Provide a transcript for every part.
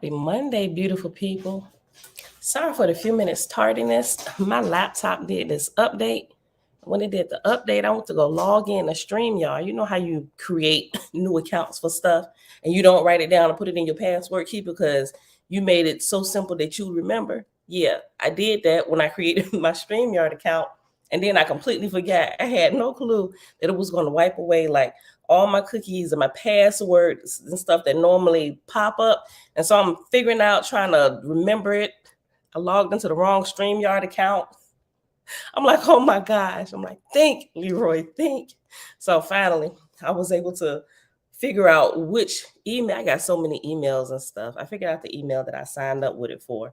Happy Monday, beautiful people. Sorry for the few minutes tardiness. My laptop did this update. When it did the update, I went to go log in to StreamYard. You know how you create new accounts for stuff and you don't write it down and put it in your password keeper because you made it so simple that you remember? Yeah, I did that when I created my StreamYard account. And then I completely forgot. I had no clue that it was going to wipe away like all my cookies and my passwords and stuff that normally pop up. And so I'm figuring out, trying to remember it. I logged into the wrong StreamYard account. I'm like, oh my gosh. I'm like, think, Leroy, think. So finally, I was able to figure out which email. I got so many emails and stuff. I figured out the email that I signed up with it for.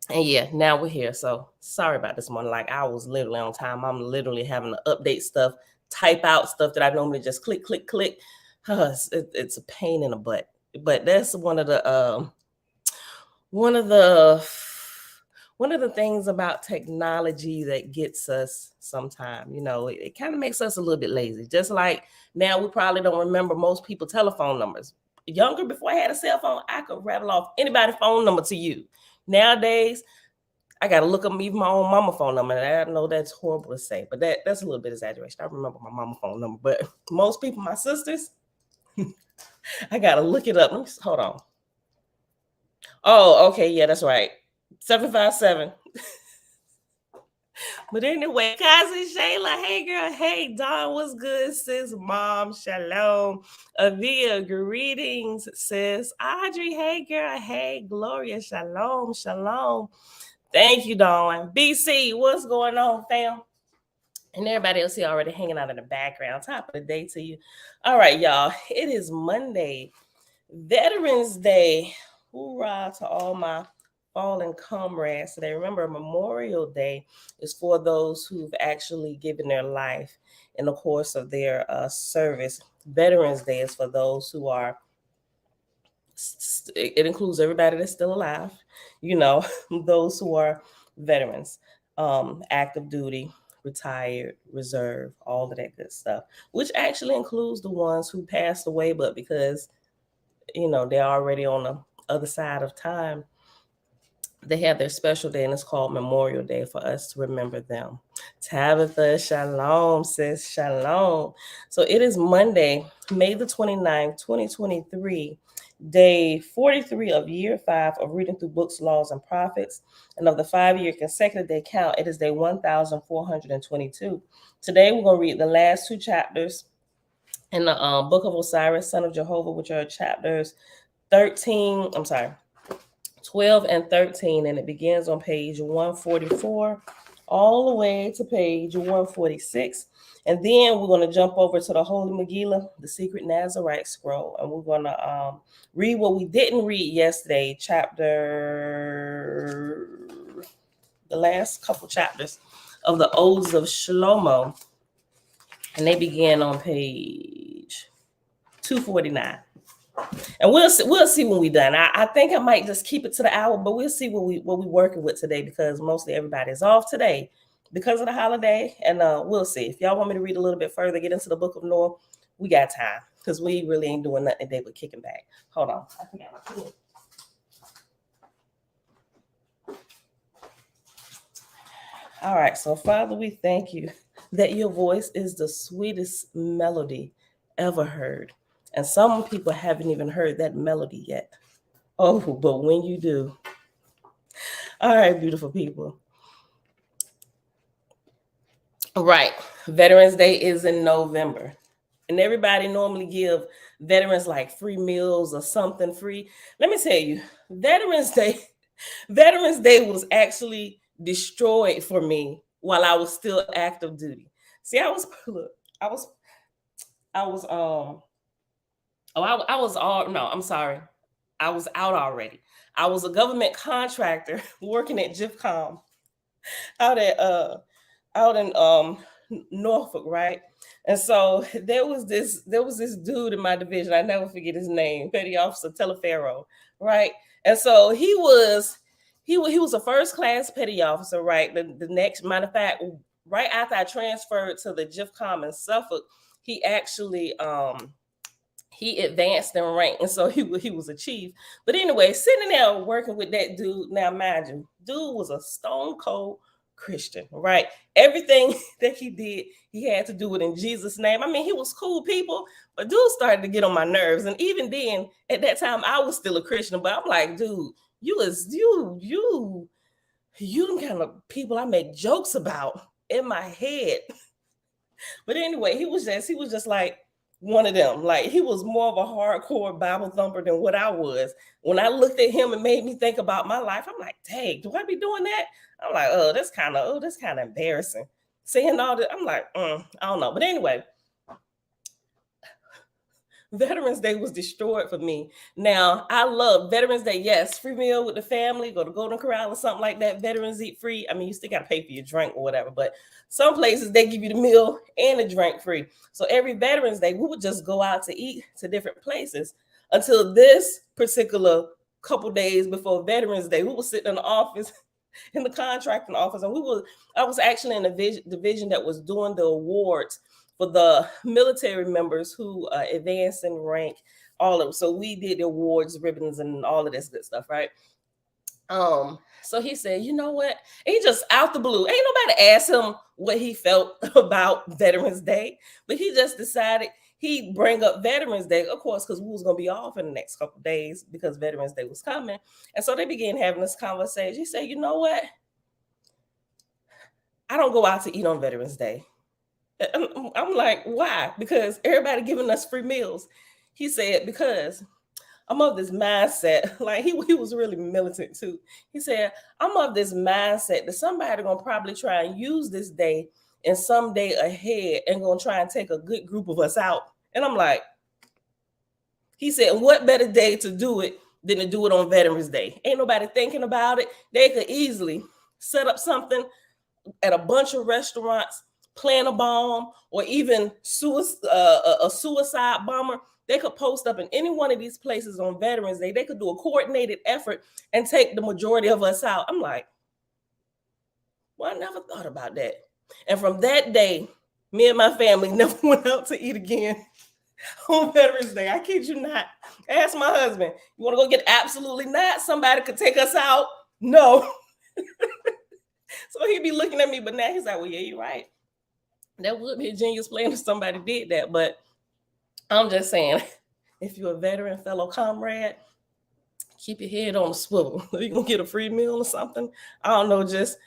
And yeah, now we're here. So sorry about this morning. Like, I was literally on time. I'm literally having to update stuff, type out stuff that I normally just click. It's a pain in the butt. But that's one of the things about technology that gets us sometime. You know, it kind of makes us a little bit lazy. Just like now, we probably don't remember most people's telephone numbers. Younger, before I had a cell phone, I could rattle off anybody's phone number to you. Nowadays, I got to look up even my own mama phone number. And I know that's horrible to say, but that's a little bit exaggeration. I remember my mama phone number, but most people, my sisters, I got to look it up. Hold on. Oh, okay. Yeah, that's right. 757. But anyway, cousin Shayla, hey girl, hey Dawn, what's good, sis? Mom, shalom. Avia, greetings, sis. Audrey, hey girl, hey Gloria, shalom, shalom. Thank you, Dawn. BC, what's going on, fam? And everybody else here already hanging out in the background. Top of the day to you. All right, y'all. It is Monday, Veterans Day. Hoorah to all my fallen comrades today. Remember, Memorial Day is for those who've actually given their life in the course of their service. Veterans Day is for those who are, it includes everybody that's still alive, you know, those who are veterans, active duty, retired, reserve, all of that good stuff, which actually includes the ones who passed away, but because, you know, they're already on the other side of time, they have their special day, and it's called Memorial Day for us to remember them. Tabitha, shalom, sis, shalom. So it is Monday, May the 29th, 2023, day 43 of year 5 of reading through books, laws, and prophets. And of the 5-year consecutive day count, it is day 1422. Today, we're going to read the last 2 chapters in the book of Osiris, son of Jehovah, which are chapters 12 and 13, and it begins on page 144 all the way to page 146. And then we're going to jump over to the Holy Megillah, the Secret Nazarite Scroll, and we're going to read what we didn't read yesterday, the last couple chapters of the Odes of Shlomo, and they begin on page 249. And we'll see when we're done. I think I might just keep it to the hour, but we'll see what we're working with today, because mostly everybody's off today because of the holiday. And we'll see. If y'all want me to read a little bit further, get into the Book of Noah, we got time, because we really ain't doing nothing today but kicking back. Hold on. I forgot my pen. All right. So, Father, we thank you that your voice is the sweetest melody ever heard. And some people haven't even heard that melody yet. Oh, but when you do. All right, beautiful people. Right. Veterans Day is in November. And everybody normally give veterans like free meals or something free. Let me tell you, Veterans Day was actually destroyed for me while I was still active duty. See, I was out already. I was a government contractor working at GIFCOM out in Norfolk, right? And so there was this dude in my division. I never forget his name, Petty Officer Telefaro, right? And so he was a first class petty officer, right? The next, matter of fact, right after I transferred to the GIFCOM in Suffolk, he actually he advanced in rank, and so he was a chief. But anyway, sitting there working with that dude. Now, mind you, dude was a stone cold Christian, right? Everything that he did, he had to do it in Jesus' name. I mean, he was cool people, but dude started to get on my nerves. And even then, at that time, I was still a Christian, but I'm like, dude, you the kind of people I make jokes about in my head. But anyway, he was just like one of them. Like, he was more of a hardcore Bible thumper than what I was. When I looked at him, it made me think about my life. I'm like, dang, do I be doing that? I'm like, that's kind of embarrassing. Saying all that, I'm like, I don't know. But anyway, Veterans Day was destroyed for me. Now, I love Veterans Day. Yes, free meal with the family, go to Golden Corral or something like that. Veterans eat free. I mean, you still got to pay for your drink or whatever, but some places they give you the meal and the drink free. So every Veterans Day, we would just go out to eat to different places until this particular couple days before Veterans Day. We were sitting in the office, in the contracting office, and I was actually in a division that was doing the awards for the military members who advanced in rank, all of them. So we did the awards, ribbons, and all of this good stuff, right? So he said, you know what? He just out the blue. Ain't nobody asked him what he felt about Veterans Day, but he just decided he'd bring up Veterans Day, of course, because we was gonna be off in the next couple of days because Veterans Day was coming. And so they began having this conversation. He said, you know what? I don't go out to eat on Veterans Day. I'm like, why? Because everybody giving us free meals. He said, because I'm of this mindset. Like, he was really militant too. He said, I'm of this mindset that somebody gonna probably try and use this day and some day ahead and gonna try and take a good group of us out. And I'm like, he said, what better day to do it than to do it on Veterans Day? Ain't nobody thinking about it. They could easily set up something at a bunch of restaurants, plan a bomb, or even a suicide bomber. They could post up in any one of these places on Veterans Day. They could do a coordinated effort and take the majority of us out. I'm like, well, I never thought about that. And from that day, me and my family never went out to eat again on Veterans Day. I kid you not. Ask my husband, you want to go get? Absolutely not. Somebody could take us out. No. So he'd be looking at me, but now he's like, well, yeah, you're right. That would be a genius plan if somebody did that. But I'm just saying, if you're a veteran fellow comrade, keep your head on a swivel. You're going to get a free meal or something. I don't know, just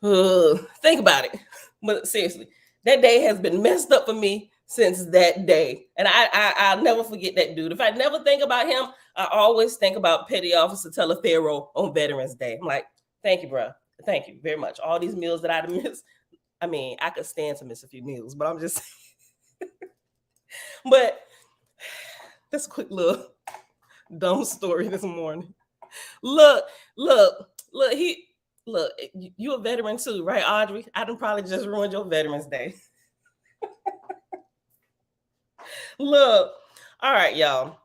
think about it. But seriously, that day has been messed up for me since that day. And I'll never forget that dude. If I never think about him, I always think about Petty Officer Telepharo on Veterans Day. I'm like, thank you, bro. Thank you very much. All these meals that I'd missed. I mean, I could stand to miss a few meals, but I'm just but that's a quick little dumb story this morning. Look, you a veteran too, right, Audrey? I done probably just ruined your Veterans Day. Look, all right, y'all.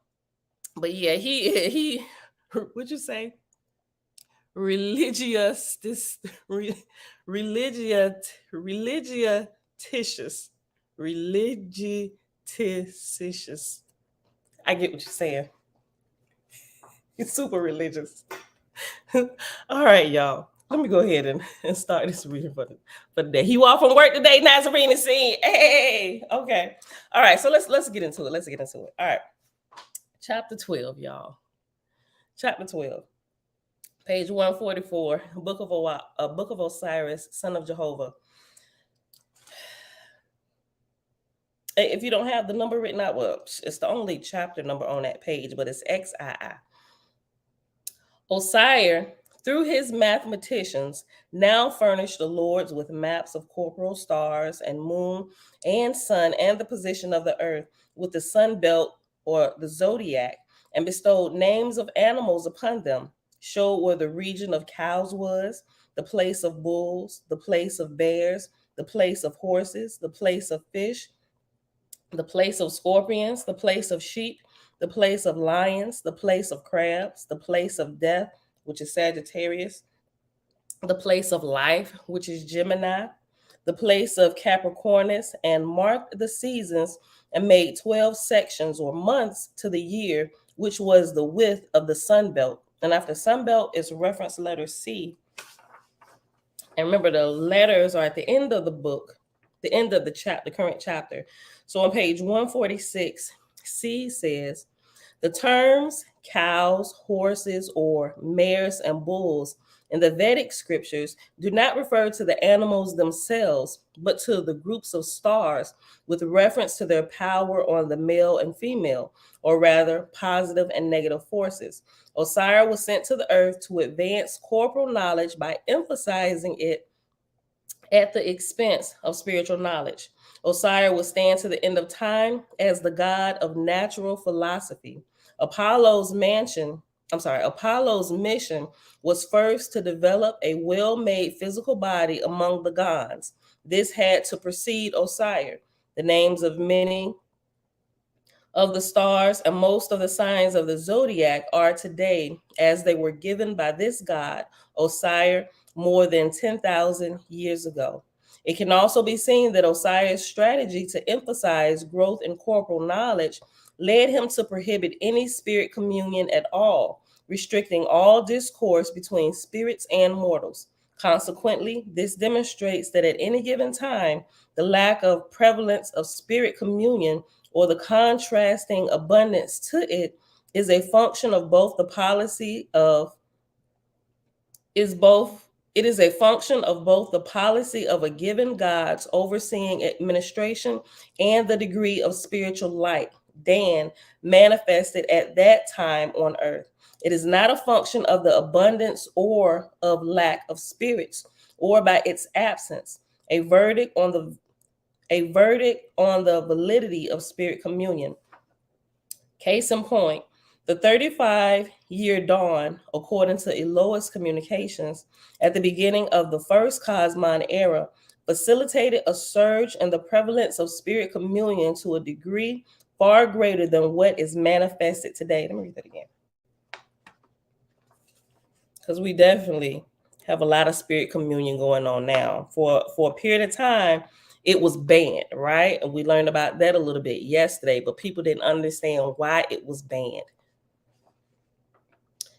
But yeah, he what'd you say? Religious. I get what you're saying. He's super religious. All right, y'all. Let me go ahead and start this reading for the day. You off from work today, Nazarene and scene. Hey, okay. All right, so let's get into it. All right. Chapter 12, y'all. Chapter 12. Page 144, Book of Osiris, Son of Jehovah. If you don't have the number written out, well, it's the only chapter number on that page, but it's XII. Osiris, through his mathematicians, now furnished the lords with maps of corporal stars and moon and sun and the position of the earth with the sun belt or the zodiac, and bestowed names of animals upon them, showed where the region of cows was, the place of bulls, the place of bears, the place of horses, the place of fish, the place of scorpions, the place of sheep, the place of lions, the place of crabs, the place of death, which is Sagittarius, the place of life, which is Gemini, the place of Capricornus, and marked the seasons and made 12 sections or months to the year, which was the width of the sun belt. And after sun belt is reference letter C. And remember, the letters are at the end of the book, the end of the chapter, the current chapter. So on page 146, C says, the terms cows, horses, or mares and bulls in the Vedic scriptures do not refer to the animals themselves, but to the groups of stars with reference to their power on the male and female, or rather positive and negative forces. Osiris was sent to the earth to advance corporal knowledge by emphasizing it at the expense of spiritual knowledge. Osiris will stand to the end of time as the god of natural philosophy. Apollo's mission was first to develop a well-made physical body among the gods. This had to precede Osiris. The names of many of the stars and most of the signs of the zodiac are today as they were given by this god, Osiris, more than 10,000 years ago. It can also be seen that Osiris' strategy to emphasize growth in corporal knowledge led him to prohibit any spirit communion at all, restricting all discourse between spirits and mortals. Consequently, this demonstrates that at any given time, the lack of prevalence of spirit communion or the contrasting abundance to it is a function of both the policy of it is a function of both the policy of a given god's overseeing administration and the degree of spiritual light Dan manifested at that time on earth. It is not a function of the abundance or of lack of spirits, or by its absence. A verdict on the validity of spirit communion. Case in point, the 35-year dawn, according to Eloah's communications, at the beginning of the first Cosmon era, facilitated a surge in the prevalence of spirit communion to a degree far greater than what is manifested today. Let me read that again. Because we definitely have a lot of spirit communion going on now. For a period of time, it was banned, right? And we learned about that a little bit yesterday, but people didn't understand why it was banned.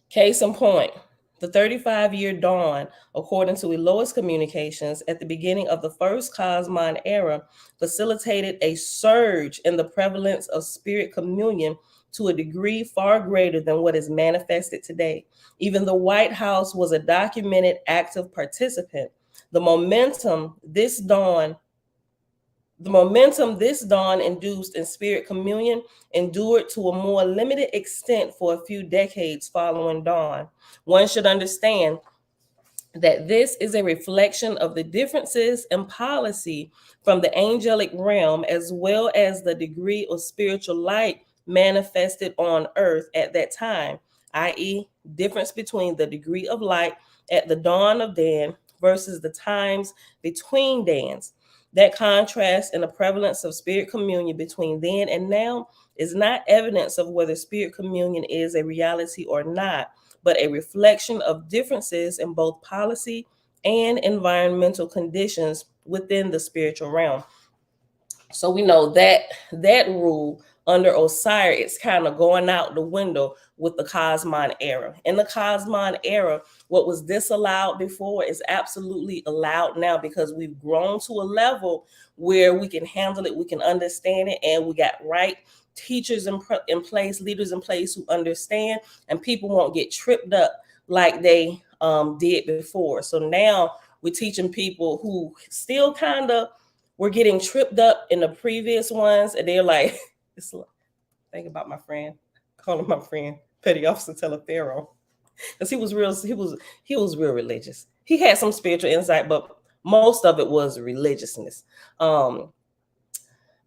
Case in point, the 35-year dawn, according to Eloah's communications, at the beginning of the first Cosmon era, facilitated a surge in the prevalence of spirit communion to a degree far greater than what is manifested today. Even the White House was a documented active participant. The momentum this dawn induced in spirit communion endured to a more limited extent for a few decades following dawn. One should understand that this is a reflection of the differences in policy from the angelic realm, as well as the degree of spiritual light manifested on earth at that time, i.e., difference between the degree of light at the dawn of Dan versus the times between Dans. That contrast in the prevalence of spirit communion between then and now is not evidence of whether spirit communion is a reality or not, but a reflection of differences in both policy and environmental conditions within the spiritual realm. So we know that that rule under Osiris is kind of going out the window with the Cosmon era. In the Cosmon era, what was disallowed before is absolutely allowed now, because we've grown to a level where we can handle it, we can understand it, and we got right teachers in place, leaders in place who understand, and people won't get tripped up like they did before. So now we're teaching people who still kind of were getting tripped up in the previous ones, and they're like, it's like, think about my friend, calling my friend Petty Officer Telepharo, because he was real religious. He had some spiritual insight, but most of it was religiousness.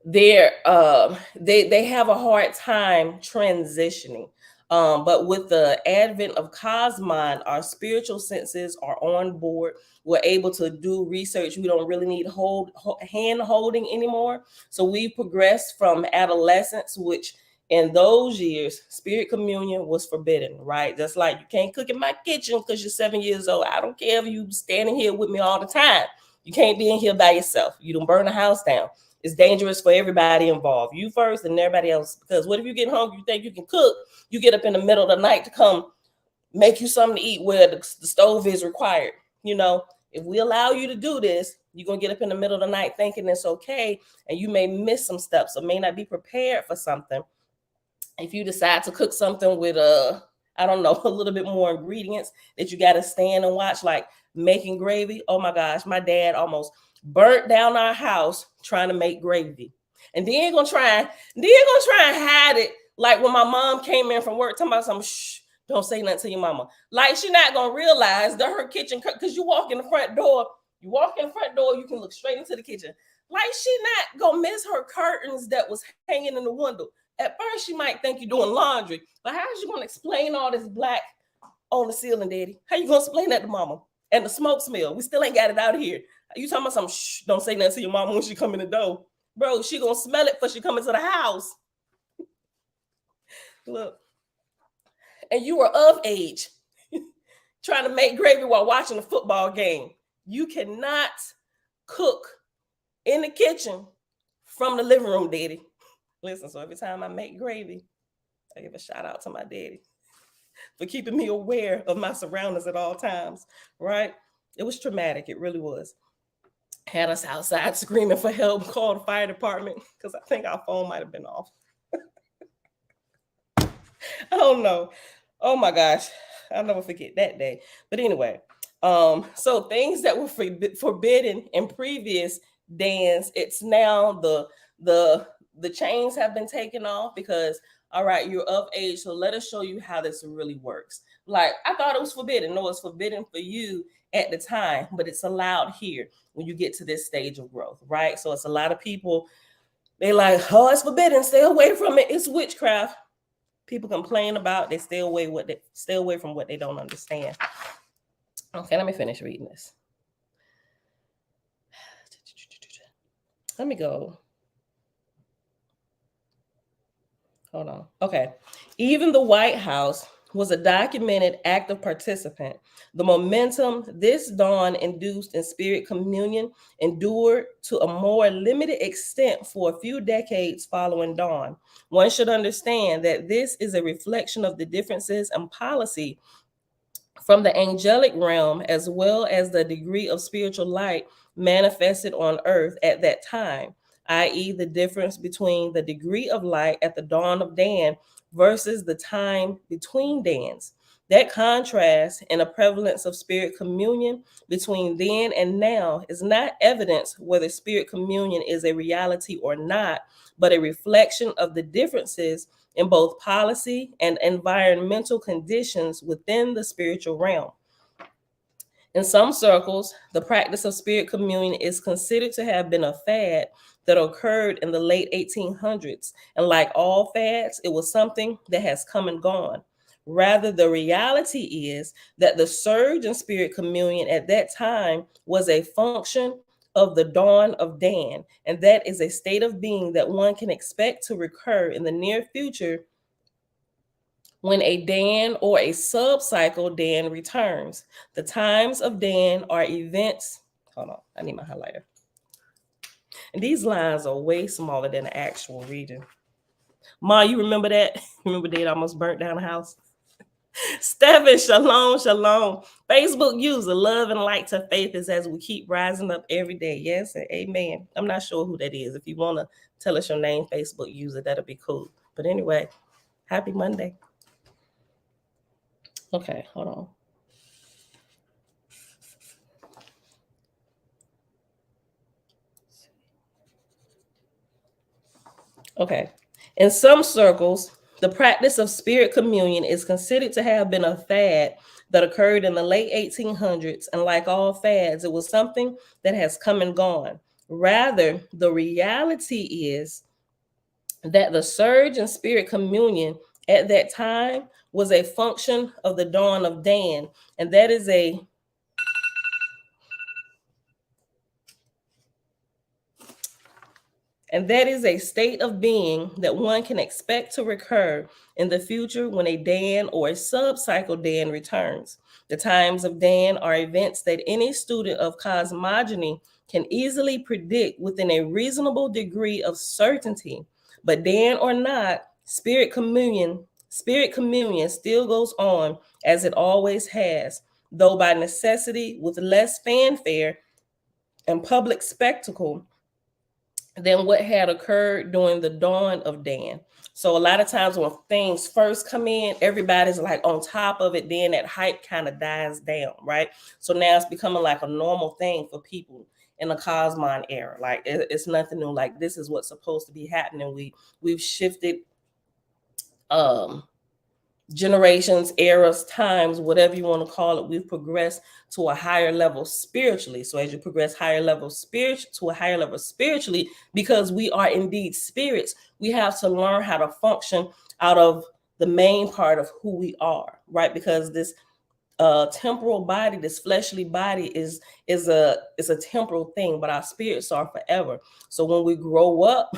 They have a hard time transitioning. But with the advent of Cosmon, our spiritual senses are on board. We're able to do research. We don't really need hand holding anymore. So we progressed from adolescence, which in those years, spirit communion was forbidden, right? Just like you can't cook in my kitchen because you're 7 years old. I don't care if you standing here with me all the time. You can't be in here by yourself. You don't burn the house down. It's dangerous for everybody involved. You first and everybody else. Because what if you get hungry, you think you can cook? You get up in the middle of the night to come make you something to eat where the stove is required. You know, if we allow you to do this, you're going to get up in the middle of the night thinking it's okay, and you may miss some steps or may not be prepared for something. If you decide to cook something with I don't know, a little bit more ingredients that you got to stand and watch, like making gravy. Oh my gosh, my dad almost burnt down our house trying to make gravy. And then gonna try and hide it. Like when my mom came in from work, talking about something, shh, don't say nothing to your mama. Like she not gonna realize that her kitchen, because you walk in the front door, you can look straight into the kitchen. Like she not gonna miss her curtains that was hanging in the window. At first, she might think you're doing laundry, but how is you gonna explain all this black on the ceiling, Daddy? How you gonna explain that to mama? And the smoke smell, we still ain't got it out here. You talking about something, shh, don't say nothing to your mama when she come in the door. Bro, she gonna smell it before she come into the house. Look. And you are of age trying to make gravy while watching a football game. You cannot cook in the kitchen from the living room, Daddy. Listen, so every time I make gravy, I give a shout out to my daddy for keeping me aware of my surroundings at all times, right? It was traumatic. It really was. Had us outside screaming for help, called the fire department because I think our phone might have been off. I don't know. Oh my gosh. I'll never forget that day. But anyway, so things that were forbidden in previous dance, it's now the chains have been taken off because, all right, you're of age, so let us show you how this really works. Like, I thought it was forbidden. No, it's forbidden for you at the time, but it's allowed here when you get to this stage of growth, right? So it's a lot of people, they like, oh, it's forbidden, stay away from it, it's witchcraft. People complain about, they stay away from what they don't understand. Okay, let me finish reading this. Let me go. Hold on. Okay. Even the White House was a documented active participant. The momentum this dawn induced in spirit communion endured to a more limited extent for a few decades following dawn. One should understand that this is a reflection of the differences in policy from the angelic realm, as well as the degree of spiritual light manifested on earth at that time, i.e., the difference between the degree of light at the dawn of Dan versus the time between Dans. That contrast and a prevalence of spirit communion between then and now is not evidence whether spirit communion is a reality or not, but a reflection of the differences in both policy and environmental conditions within the spiritual realm. In some circles, the practice of spirit communion is considered to have been a fad that occurred in the late 1800s. And like all fads, it was something that has come and gone. Rather, the reality is that the surge in spirit communion at that time was a function of the dawn of Dan, and that is a state of being that one can expect to recur in the near future when a Dan or a sub-cycle Dan returns. The times of Dan are events. Hold on, I need my highlighter. And these lines are way smaller than the actual reading. Ma, you remember that? Remember Dad almost burnt down the house? Stephen, shalom, shalom. Facebook user, love and light to faith is as we keep rising up every day. Yes, and amen. I'm not sure who that is. If you want to tell us your name, Facebook user, that'll be cool. But anyway, happy Monday. Okay, hold on. Okay. In some circles, the practice of spirit communion is considered to have been a fad that occurred in the late 1800s. And like all fads, it was something that has come and gone. Rather, the reality is that the surge in spirit communion at that time was a function of the dawn of Dan. And that is a And that is a state of being that one can expect to recur in the future when a Dan or a sub-cycle Dan returns. The times of Dan are events that any student of cosmogony can easily predict within a reasonable degree of certainty. But Dan or not, spirit communion still goes on as it always has, though by necessity with less fanfare and public spectacle than what had occurred during the dawn of Dan. So a lot of times when things first come in, everybody's like on top of it, then that hype kind of dies down, right? So now it's becoming like a normal thing for people in the Cosmon era. Like it's nothing new. Like this is what's supposed to be happening. We've shifted generations, eras, times, whatever you want to call it. We've progressed to a higher level spiritually. So as you progress to a higher level spiritually, because we are indeed spirits, we have to learn how to function out of the main part of who we are, right? Because this temporal body, this fleshly body is a temporal thing, but our spirits are forever. So when we grow up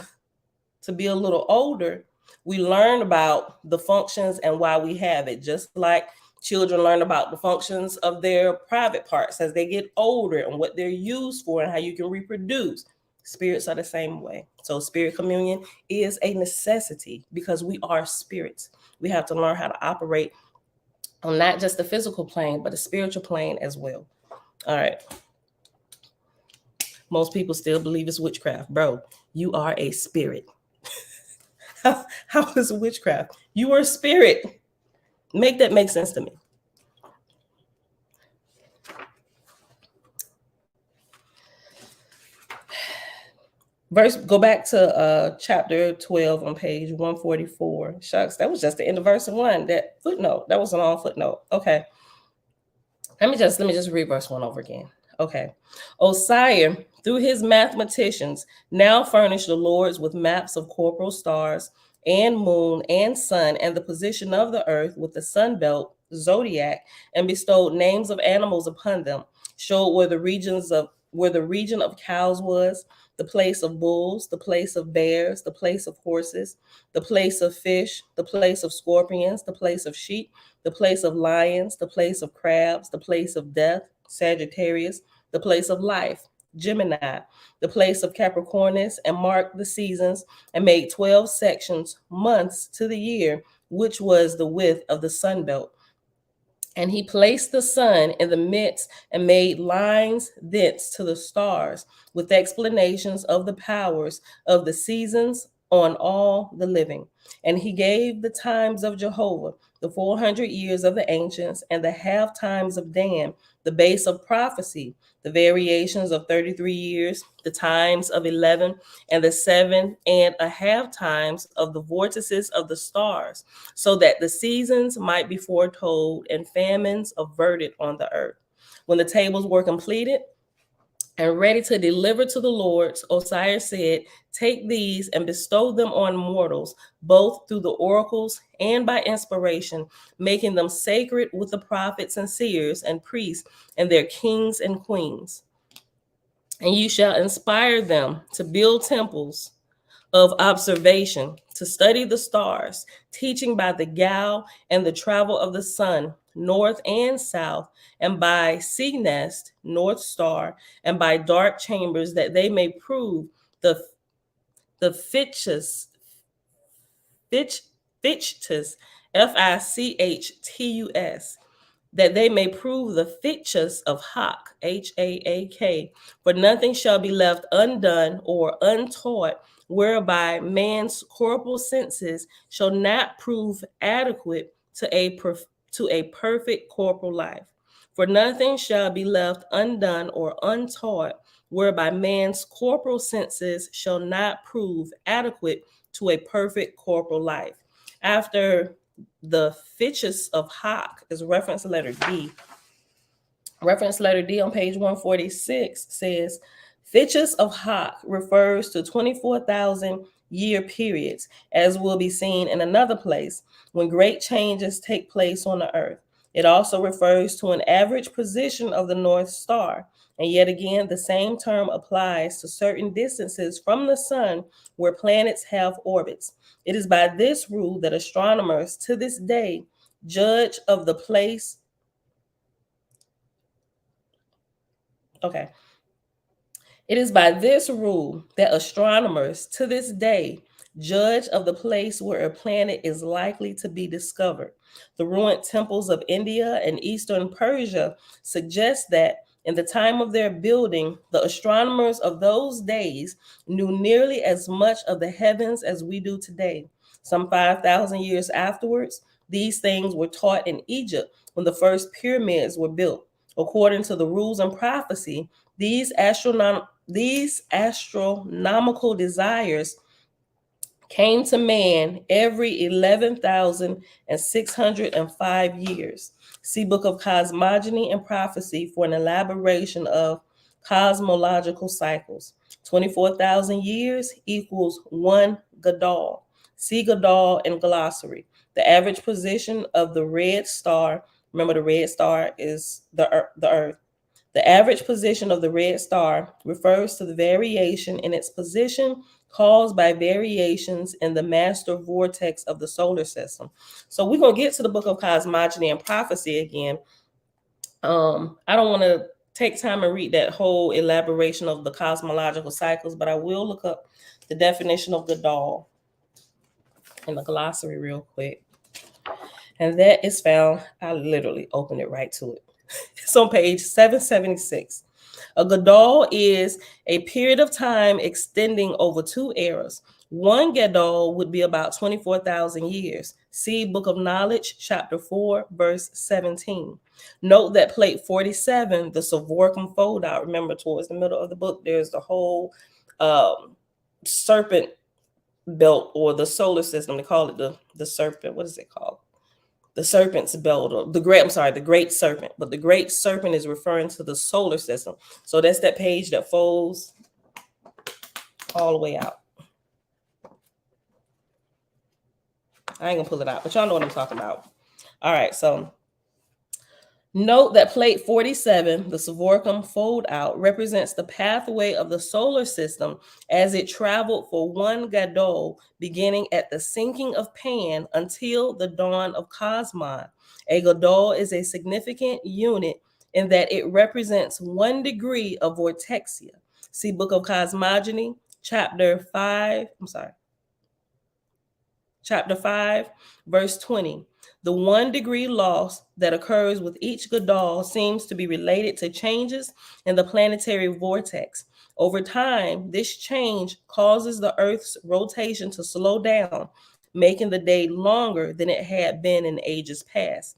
to be a little older, we learn about the functions and why we have it, just like children learn about the functions of their private parts as they get older and what they're used for and how you can reproduce. Spirits are the same way. So spirit communion is a necessity because we are spirits. We have to learn how to operate on not just the physical plane, but the spiritual plane as well. All right. Most people still believe it's witchcraft. Bro, you are a spirit. How is witchcraft? You are a spirit. Make that make sense to me. Go back to chapter 12 on page 144. Shucks, that was just the end of verse 1. That footnote, that was a long footnote. Okay. Let me just read verse 1 over again. Okay. Osiris, through his mathematicians, now furnished the lords with maps of corporal stars and moon and sun and the position of the earth with the sun belt, zodiac, and bestowed names of animals upon them, showed where the region of cows was, the place of bulls, the place of bears, the place of horses, the place of fish, the place of scorpions, the place of sheep, the place of lions, the place of crabs, the place of death, Sagittarius, the place of life, Gemini, the place of Capricornus, and marked the seasons and made 12 sections, months to the year, which was the width of the sun belt. And he placed the sun in the midst and made lines thence to the stars with explanations of the powers of the seasons on all the living. And he gave the times of Jehovah, the 400 years of the ancients, and the half times of Dan, the base of prophecy, the variations of 33 years, the times of 11, and the 7.5 times of the vortices of the stars, so that the seasons might be foretold and famines averted on the earth. When the tables were completed and ready to deliver to the lords, Osiris said, "Take these and bestow them on mortals, both through the oracles and by inspiration, making them sacred with the prophets and seers and priests and their kings and queens. And you shall inspire them to build temples of observation, to study the stars, teaching by the Gal and the travel of the sun, north and south, and by sea nest, north star, and by dark chambers, that they may prove the Fichtus, Fichtus, that they may prove the Fichtus of Hak, Haak, for nothing shall be left undone or untaught, whereby man's corporal senses shall not prove adequate to a perfect corporal life. For nothing shall be left undone or untaught, whereby man's corporal senses shall not prove adequate to a perfect corporal life. After the Fichus of Hak is reference letter D. Reference letter D on page 146 says, Fichus of Hak refers to 24,000 year periods, as will be seen in another place, when great changes take place on the earth. It also refers to an average position of the North Star. And yet again, the same term applies to certain distances from the sun where planets have orbits. It is by this rule that astronomers to this day judge of the place. Okay. It is by this rule that astronomers to this day judge of the place where a planet is likely to be discovered. The ruined temples of India and Eastern Persia suggest that in the time of their building, the astronomers of those days knew nearly as much of the heavens as we do today. Some 5,000 years afterwards, these things were taught in Egypt when the first pyramids were built. According to the rules and prophecy, these astronomical desires came to man every 11,605 years. See Book of Cosmogony and Prophecy for an elaboration of cosmological cycles. 24,000 years equals one Gadol. See Gadol in glossary. The average position of the red star, remember the red star is the Earth. The average position of the red star refers to the variation in its position caused by variations in the master vortex of the solar system. So we're going to get to the Book of Cosmogony and Prophecy again. I don't want to take time and read that whole elaboration of the cosmological cycles, but I will look up the definition of Gadol in the glossary real quick. And that is found, I literally opened it right to it. It's on page 776. A Gadol is a period of time extending over 2 eras. One Gadol would be about 24,000 years. See Book of Knowledge, chapter 4, verse 17. Note that plate 47, the Savorcum fold out, remember towards the middle of the book, there's the whole serpent belt, or the solar system. They call it the serpent. What is it called? The serpent's belt, or the great serpent, but the great serpent is referring to the solar system. So that's that page that folds all the way out. I ain't gonna pull it out, but y'all know what I'm talking about. All right, so note that plate 47, the Savorcum fold out, represents the pathway of the solar system as it traveled for one Gadol, beginning at the sinking of Pan until the dawn of Cosmon. A Gadol is a significant unit in that it represents 1 degree of vortexia. See Book of Cosmogony, chapter 5, verse 20. The 1 degree loss that occurs with each Gadol seems to be related to changes in the planetary vortex. Over time, this change causes the Earth's rotation to slow down, making the day longer than it had been in ages past.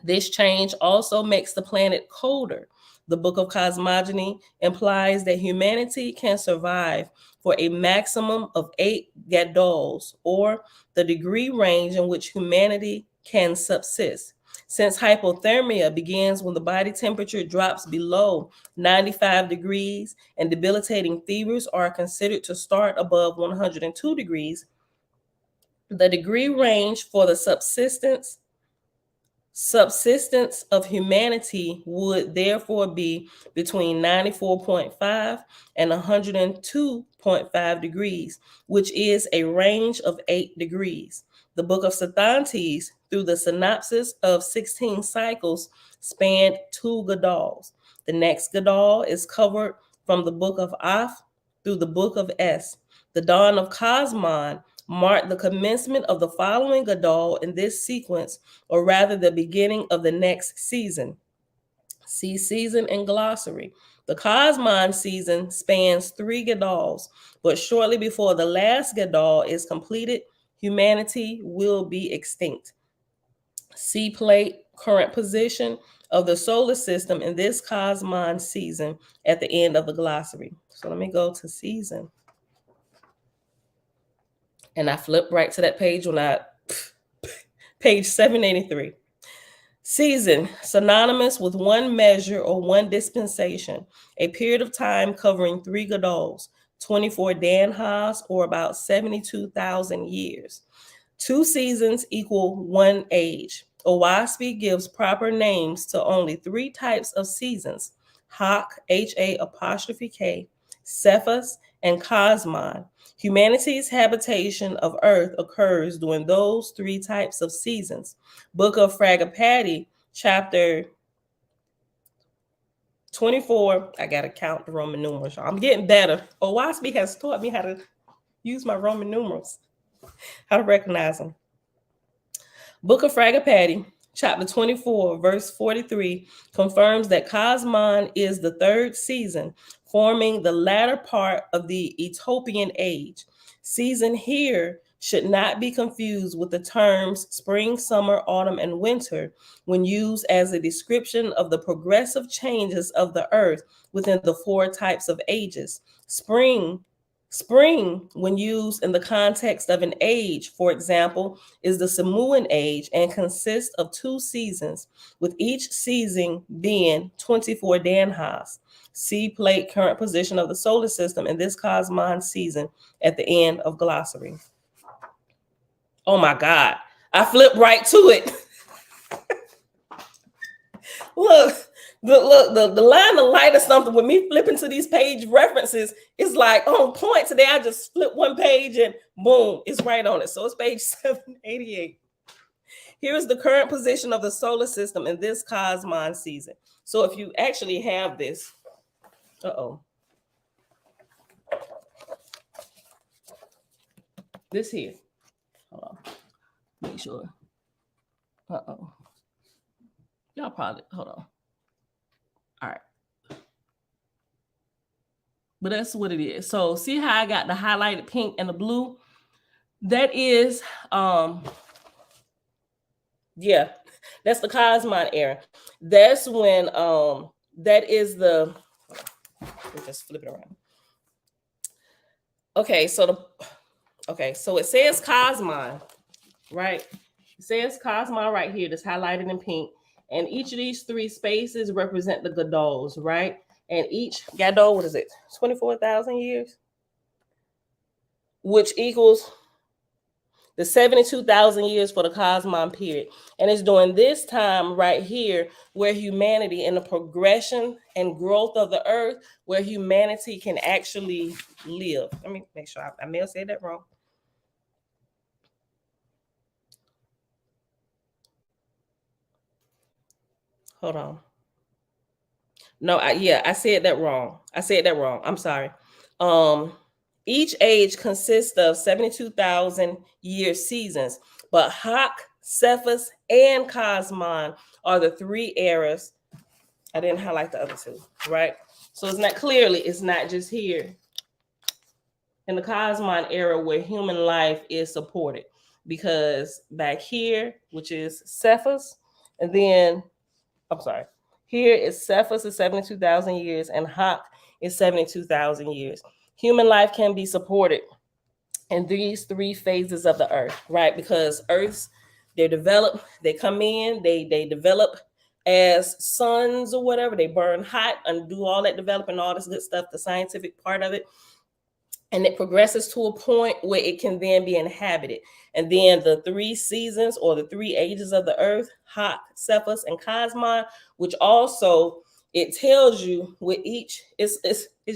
This change also makes the planet colder. The Book of Cosmogony implies that humanity can survive for a maximum of 8 Gadols, or the degree range in which humanity can subsist. Since hypothermia begins when the body temperature drops below 95 degrees and debilitating fevers are considered to start above 102 degrees, the degree range for the subsistence of humanity would therefore be between 94.5 and 102.5 degrees, which is a range of 8 degrees. The Book of Sathantes, through the synopsis of 16 cycles, spanned 2 Gadols. The next Gadol is covered from the Book of Af through the Book of Es. The dawn of Cosmon marked the commencement of the following Gadol in this sequence, or rather the beginning of the next season. See season and glossary. The Cosmon season spans 3 Gadols, but shortly before the last Gadol is completed, humanity will be extinct. See plate current position of the solar system in this Cosmon season at the end of the glossary. So let me go to season. And I flip right to that page page 783. Season, synonymous with 1 measure or 1 dispensation, a period of time covering 3 Gadols, 24 Danhas, or about 72,000 years. 2 seasons equal 1 age. Owaspy gives proper names to only 3 types of seasons: Hak, H-A''K, Cephus, and Cosmon. Humanity's habitation of Earth occurs during those 3 types of seasons. Book of Fragapati, chapter 24. I gotta count the Roman numerals. I'm getting better. Owaspy has taught me how to use my Roman numerals, how to recognize them. Book of Fragapati, chapter 24, verse 43, confirms that Cosmon is the 3rd season, forming the latter part of the Ethiopian age. Season here should not be confused with the terms spring, summer, autumn, and winter when used as a description of the progressive changes of the earth within the 4 types of ages. Spring, when used in the context of an age, for example, is the Samoan age and consists of 2 seasons, with each season being 24 danhas. See plate current position of the solar system in this Cosmon season at the end of glossary. Oh my God, I flipped right to it. Look, the line of light or something with me flipping to these page references is like on point today. I just flip one page and boom, it's right on it. So it's page 788. Here is the current position of the solar system in this Cosmon season. So if you actually have this, this here, hold on, make sure. Y'all probably, hold on. All right. But that's what it is. So see how I got the highlighted pink and the blue? That is, yeah, that's the Cosmon era. That's when, that is the, we'll just flip it around. Okay, so it says Cosmon, right? It says Cosmon right here, that's highlighted in pink. And each of these 3 spaces represent the Gadols, right? And each Gadol, what is it? 24,000 years? Which equals the 72,000 years for the Cosmon period. And it's during this time right here where humanity, in the progression and growth of the earth, where humanity can actually live. Let me make sure I may have said that wrong. Hold on. No, I said that wrong. I'm sorry. Each age consists of 72,000 year seasons, but Hak, Cephus, and Cosmon are the 3 eras. I didn't highlight the other 2, right? So it's not just here in the Cosmon era where human life is supported, because back here, which is Cephus, and then, I'm sorry, here is Cephus is 72,000 years and Hak is 72,000 years. Human life can be supported in these 3 phases of the earth, right? Because earths, they develop, they come in, they develop as suns or whatever, they burn hot and do all that developing, all this good stuff, the scientific part of it. And it progresses to a point where it can then be inhabited. And then the 3 seasons or the 3 ages of the earth, Hak, Cephus, and Cosmon, which also it tells you with each, it's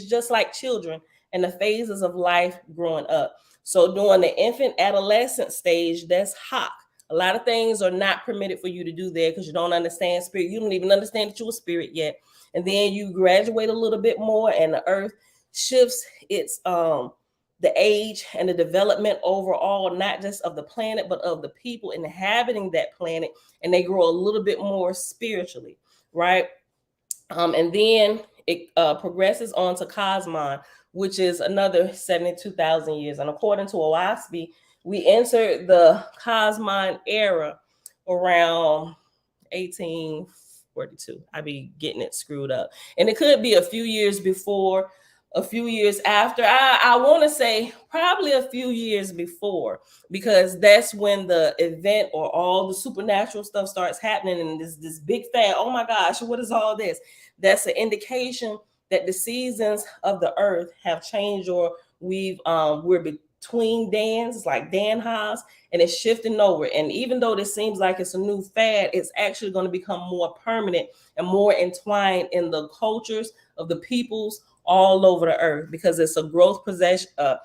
just like children and the phases of life growing up. So during the infant adolescent stage, that's Hak. A lot of things are not permitted for you to do there because you don't understand spirit. You don't even understand that you're a spirit yet. And then you graduate a little bit more and the earth shifts its the age and the development overall, not just of the planet, but of the people inhabiting that planet, and they grow a little bit more spiritually, right? And then it progresses on to Cosmon, which is another 72,000 years. And according to Owaspy, we entered the Cosmon era around 1842. I be getting it screwed up. And it could be a few years before, a few years after. I want to say probably a few years before, because that's when the event or all the supernatural stuff starts happening, and this big fat, oh my gosh, what is all this? That's an indication that the seasons of the earth have changed, or we're tween Dans. It's like Dan Haas, and it's shifting over. And even though this seems like it's a new fad, it's actually going to become more permanent and more entwined in the cultures of the peoples all over the earth, because it's a growth possession, a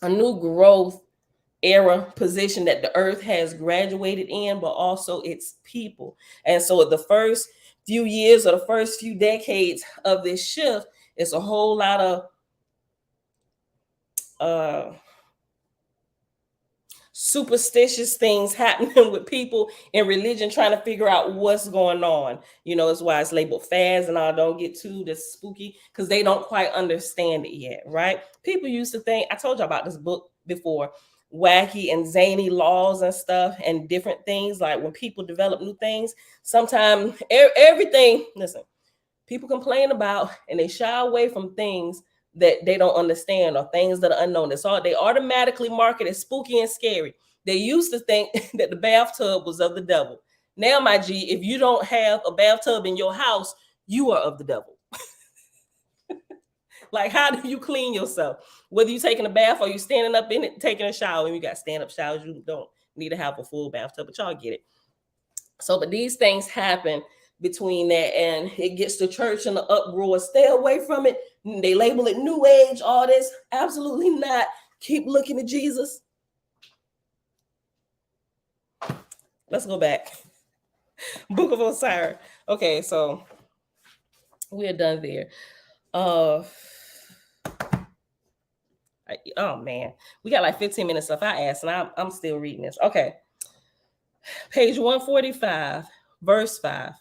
new growth era position that the earth has graduated in, but also its people. And so the first few years or the first few decades of this shift, it's a whole lot of superstitious things happening with people in religion trying to figure out what's going on. You know, it's why it's labeled fads and all. Don't get too this spooky, because they don't quite understand it yet, right? People used to think, I told you about this book before, wacky and zany laws and stuff and different things. Like when people develop new things, sometimes everything, listen, people complain about and they shy away from things that they don't understand or things that are unknown. It's all, they automatically market as spooky and scary. They used to think that the bathtub was of the devil. Now, my G, if you don't have a bathtub in your house, you are of the devil. Like, how do you clean yourself? Whether you're taking a bath or you're standing up in it, taking a shower, and you got stand-up showers, you don't need to have a full bathtub, but y'all get it. So, but these things happen between that, and it gets the church in the uproar. Stay away from it. They label it new age, all this. Absolutely not. Keep looking at Jesus. Let's go back. Book of Osiris. Okay, so we're done there. Oh man, we got like 15 minutes left. I asked, and I'm still reading this. Okay, page 145, verse 5.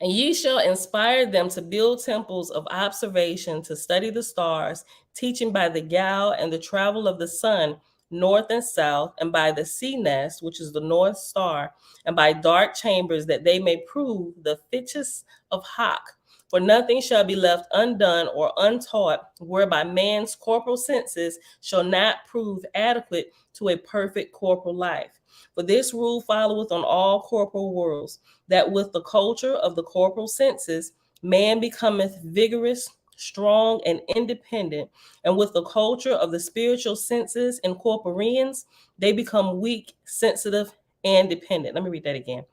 And ye shall inspire them to build temples of observation, to study the stars, teaching by the Gal and the travel of the sun, north and south, and by the sea nest, which is the north star, and by dark chambers, that they may prove the fitches of Hawk. For nothing shall be left undone or untaught, whereby man's corporal senses shall not prove adequate to a perfect corporal life. For this rule followeth on all corporal worlds, that with the culture of the corporal senses, man becometh vigorous, strong, and independent. And with the culture of the spiritual senses and corporeans, they become weak, sensitive, and dependent. Let me read that again.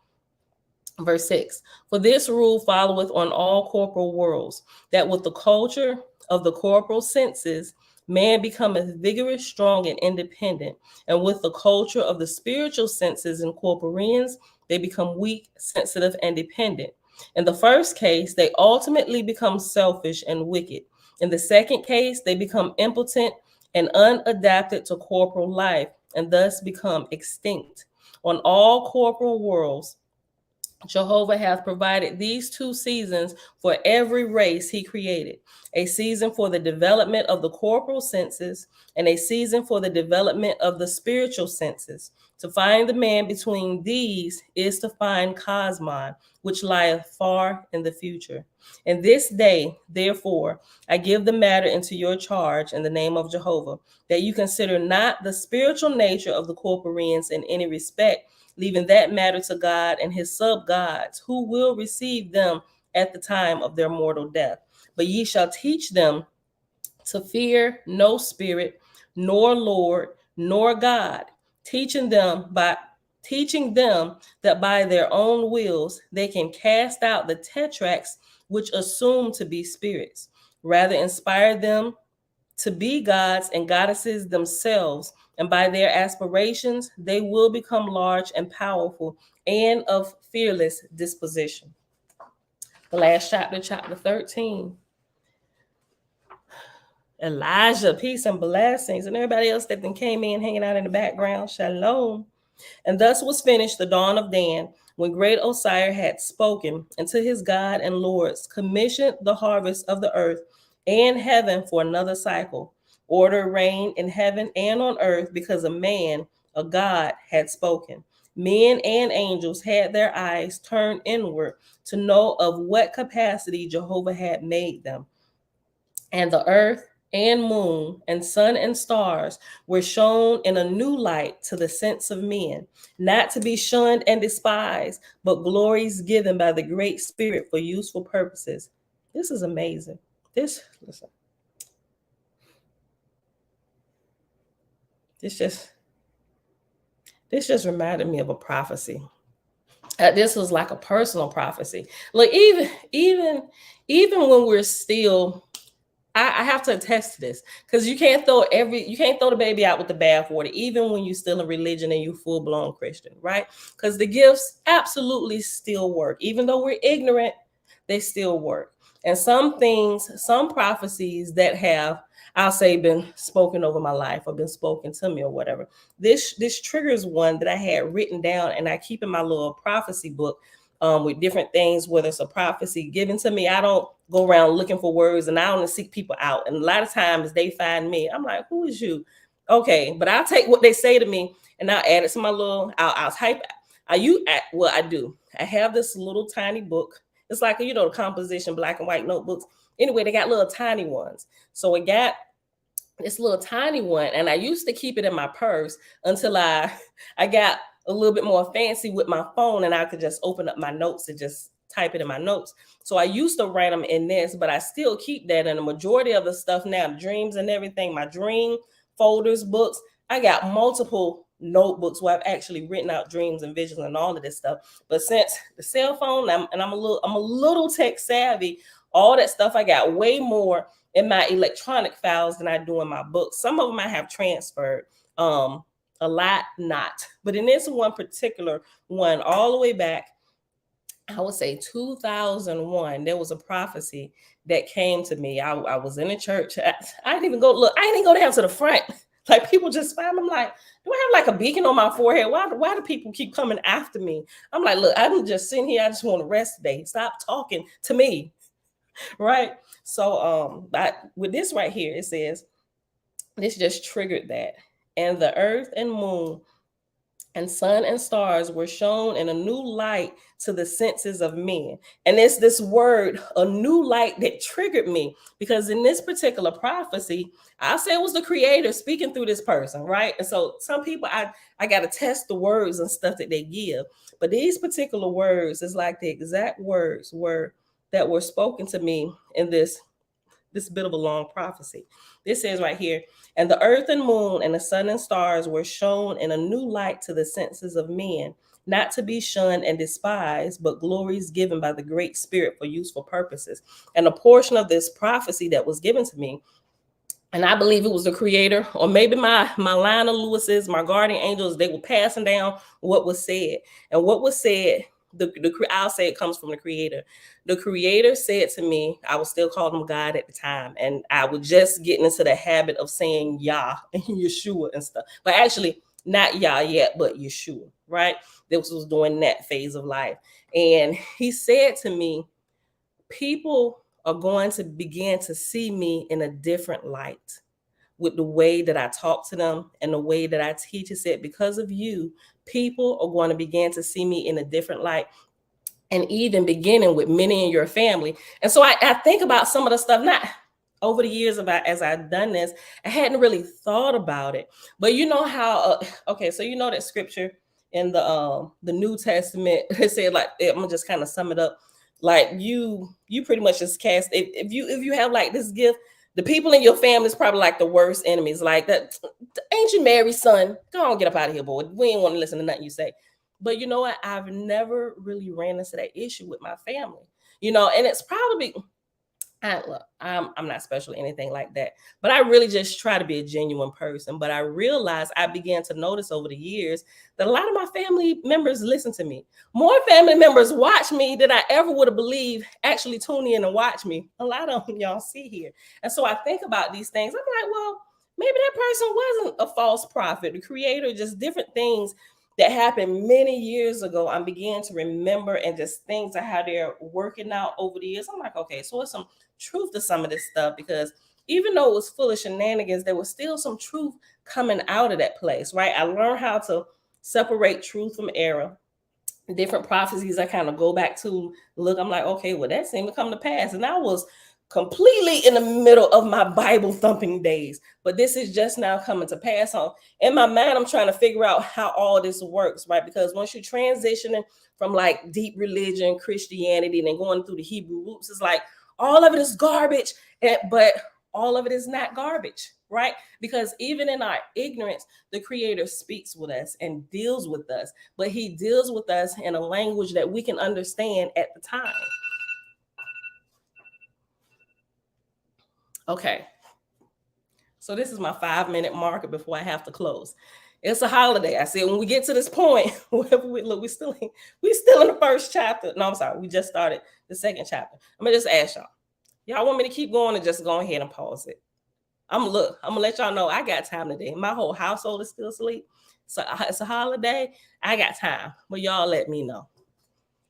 Verse 6. For this rule followeth on all corporal worlds, that with the culture of the corporal senses, man becometh vigorous, strong, and independent. And with the culture of the spiritual senses and corporeans, they become weak, sensitive, and dependent. In the first case, they ultimately become selfish and wicked. In the second case, they become impotent and unadapted to corporal life, and thus become extinct. On all corporal worlds, Jehovah hath provided these two seasons for every race he created, a season for the development of the corporal senses and a season for the development of the spiritual senses. To find the man between these is to find Cosmon, which lieth far in the future. And this day, therefore, I give the matter into your charge in the name of Jehovah, that you consider not the spiritual nature of the corporeans in any respect, leaving that matter to God and his sub-gods, who will receive them at the time of their mortal death. But ye shall teach them to fear no spirit, nor Lord, nor God, teaching them that by their own wills they can cast out the tetrarchs which assume to be spirits. Rather inspire them to be gods and goddesses themselves, and by their aspirations they will become large and powerful and of fearless disposition. The last chapter, chapter 13. Elijah, peace and blessings, and everybody else that then came in hanging out in the background. Shalom. And thus was finished the dawn of Dan, when great Osiris had spoken, and to his God and Lords commissioned the harvest of the earth and heaven for another cycle. Order reigned in heaven and on earth, because a man, a God, had spoken. Men and angels had their eyes turned inward to know of what capacity Jehovah had made them. And the earth and moon and sun and stars were shown in a new light to the sense of men, not to be shunned and despised, but glories given by the great Spirit for useful purposes. This is amazing. Listen. This just reminded me of a prophecy. This was like a personal prophecy. Like even when we're still, I have to attest to this, because you can't throw the baby out with the bathwater, even when you're still in religion and you full-blown Christian, right? Because the gifts absolutely still work. Even though we're ignorant, they still work. And some things, some prophecies that have, I'll say, been spoken over my life or been spoken to me or whatever. This triggers one that I had written down, and I keep in my little prophecy book with different things, whether it's a prophecy given to me. I don't go around looking for words, and I only seek people out. And a lot of times they find me. I'm like, who is you? Okay, but I'll take what they say to me and I'll add it to my little, I'll type. I do. I have this little tiny book. It's like, the composition black and white notebooks. Anyway, they got little tiny ones. So it got this little tiny one, and I used to keep it in my purse until I got a little bit more fancy with my phone, and I could just open up my notes and just type it in my notes. So I used to write them in this, but I still keep that. And the majority of the stuff now, dreams and everything, my dream folders, books, I got multiple notebooks where I've actually written out dreams and visions and all of this stuff. But since the cell phone, I'm a little tech savvy, all that stuff, I got way more in my electronic files than I do in my books. Some of them I have transferred, a lot not. But in this one particular one, all the way back, I would say 2001, there was a prophecy that came to me. I was in a church. I didn't even go down to the front. Like, people just find me. I'm like, do I have like a beacon on my forehead? Why do people keep coming after me? I'm like, look, I'm just sitting here. I just want to rest today. Stop talking to me. Right. So with this right here, it says, this just triggered that. And the earth and moon and sun and stars were shown in a new light to the senses of men. And it's this word, a new light, that triggered me, because in this particular prophecy, I say it was the creator speaking through this person, right? And so some people, I got to test the words and stuff that they give. But these particular words is like the exact words that were spoken to me in this bit of a long prophecy. This says right here, and the earth and moon and the sun and stars were shown in a new light to the senses of men, not to be shunned and despised, but glories given by the great Spirit for useful purposes. And a portion of this prophecy that was given to me, and I believe it was the creator, or maybe my line of Lewis's, my guardian angels, they were passing down what was said. And what was said, I'll say it comes from the creator. The creator said to me, I was still calling him God at the time, and I was just getting into the habit of saying Yah and Yeshua and stuff. But actually, not Yah yet, but Yeshua, right? This was during that phase of life. And he said to me, people are going to begin to see me in a different light with the way that I talk to them and the way that I teach. It said, because of you, people are going to begin to see me in a different light, and even beginning with many in your family. And so I think about some of the stuff, not over the years, about as I've done this, I hadn't really thought about it. But you know how, okay, so you know that scripture in the New Testament, it said, like, I'm gonna just kind of sum it up. Like, you pretty much just cast, if you have like this gift, the people in your family is probably like the worst enemies. Like, that, ain't you Mary's son? Go on, get up out of here, boy. We ain't want to listen to nothing you say. But you know what? I've never really ran into that issue with my family. And it's probably, I'm not special or anything like that, but I really just try to be a genuine person. But I realized, I began to notice over the years that a lot of my family members listen to me. More family members watch me than I ever would have believed actually tune in and watch me. A lot of them y'all see here. And so I think about these things. I'm like, well, maybe that person wasn't a false prophet, the creator, just different things that happened many years ago. I'm beginning to remember, and just things of how they're working out over the years. I'm like, okay, so it's some truth to some of this stuff, because even though it was full of shenanigans, there was still some truth coming out of that place, right? I learned how to separate truth from error. Different prophecies I kind of go back to look, I'm like, okay, well, that seemed to come to pass. And I was completely in the middle of my Bible thumping days, but this is just now coming to pass. On in my mind, I'm trying to figure out how all this works, right? Because once you're transitioning from like deep religion, Christianity, and then going through the Hebrew roots, it's like all of it is garbage, but all of it is not garbage. right? Because even in our ignorance, the Creator speaks with us and deals with us, but He deals with us in a language that we can understand at the time. Okay. So this is my 5-minute marker before I have to close. It's a holiday. I said when we get to this point, we still in the first chapter. No, I'm sorry. We just started the second chapter. I'm gonna just ask y'all. Y'all want me to keep going or just go ahead and pause it? I'm gonna let y'all know I got time today. My whole household is still asleep. So it's a holiday. I got time. But y'all let me know.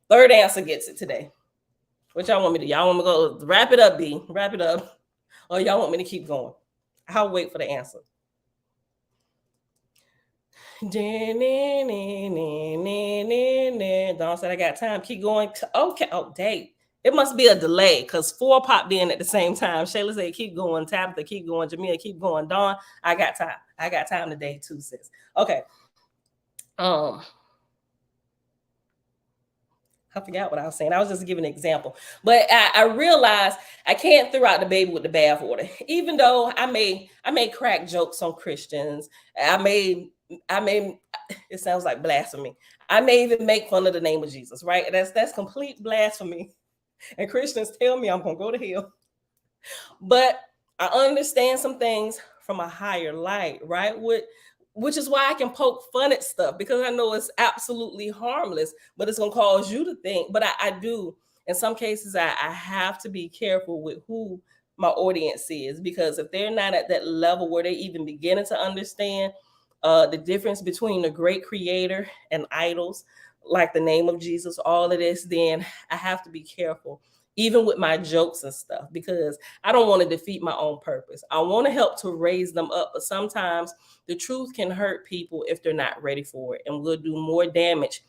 Third answer gets it today. What y'all want me to do? Y'all want me to go wrap it up, B? Wrap it up. Or y'all want me to keep going? I'll wait for the answer. Dawn said I got time. Keep going. Okay. Oh, dang. It must be a delay because 4 popped in at the same time. Shayla said, keep going. Tabitha, keep going. Jamia, keep going. Dawn, I got time. I got time today too, sis. Okay. I forgot what I was saying. I was just giving an example. But I realized I can't throw out the baby with the bathwater. Even though I may crack jokes on Christians. I may it sounds like blasphemy. I may even make fun of the name of Jesus, right? That's complete blasphemy. And Christians tell me I'm gonna go to hell. But I understand some things from a higher light, right? Which is why I can poke fun at stuff because I know it's absolutely harmless, but it's gonna cause you to think. But I do. In some cases, I have to be careful with who my audience is because if they're not at that level where they even beginning to understand the difference between the great creator and idols, like the name of Jesus, all of this, then I have to be careful, even with my jokes and stuff, because I don't want to defeat my own purpose. I want to help to raise them up, but sometimes the truth can hurt people if they're not ready for it, and we'll do more damage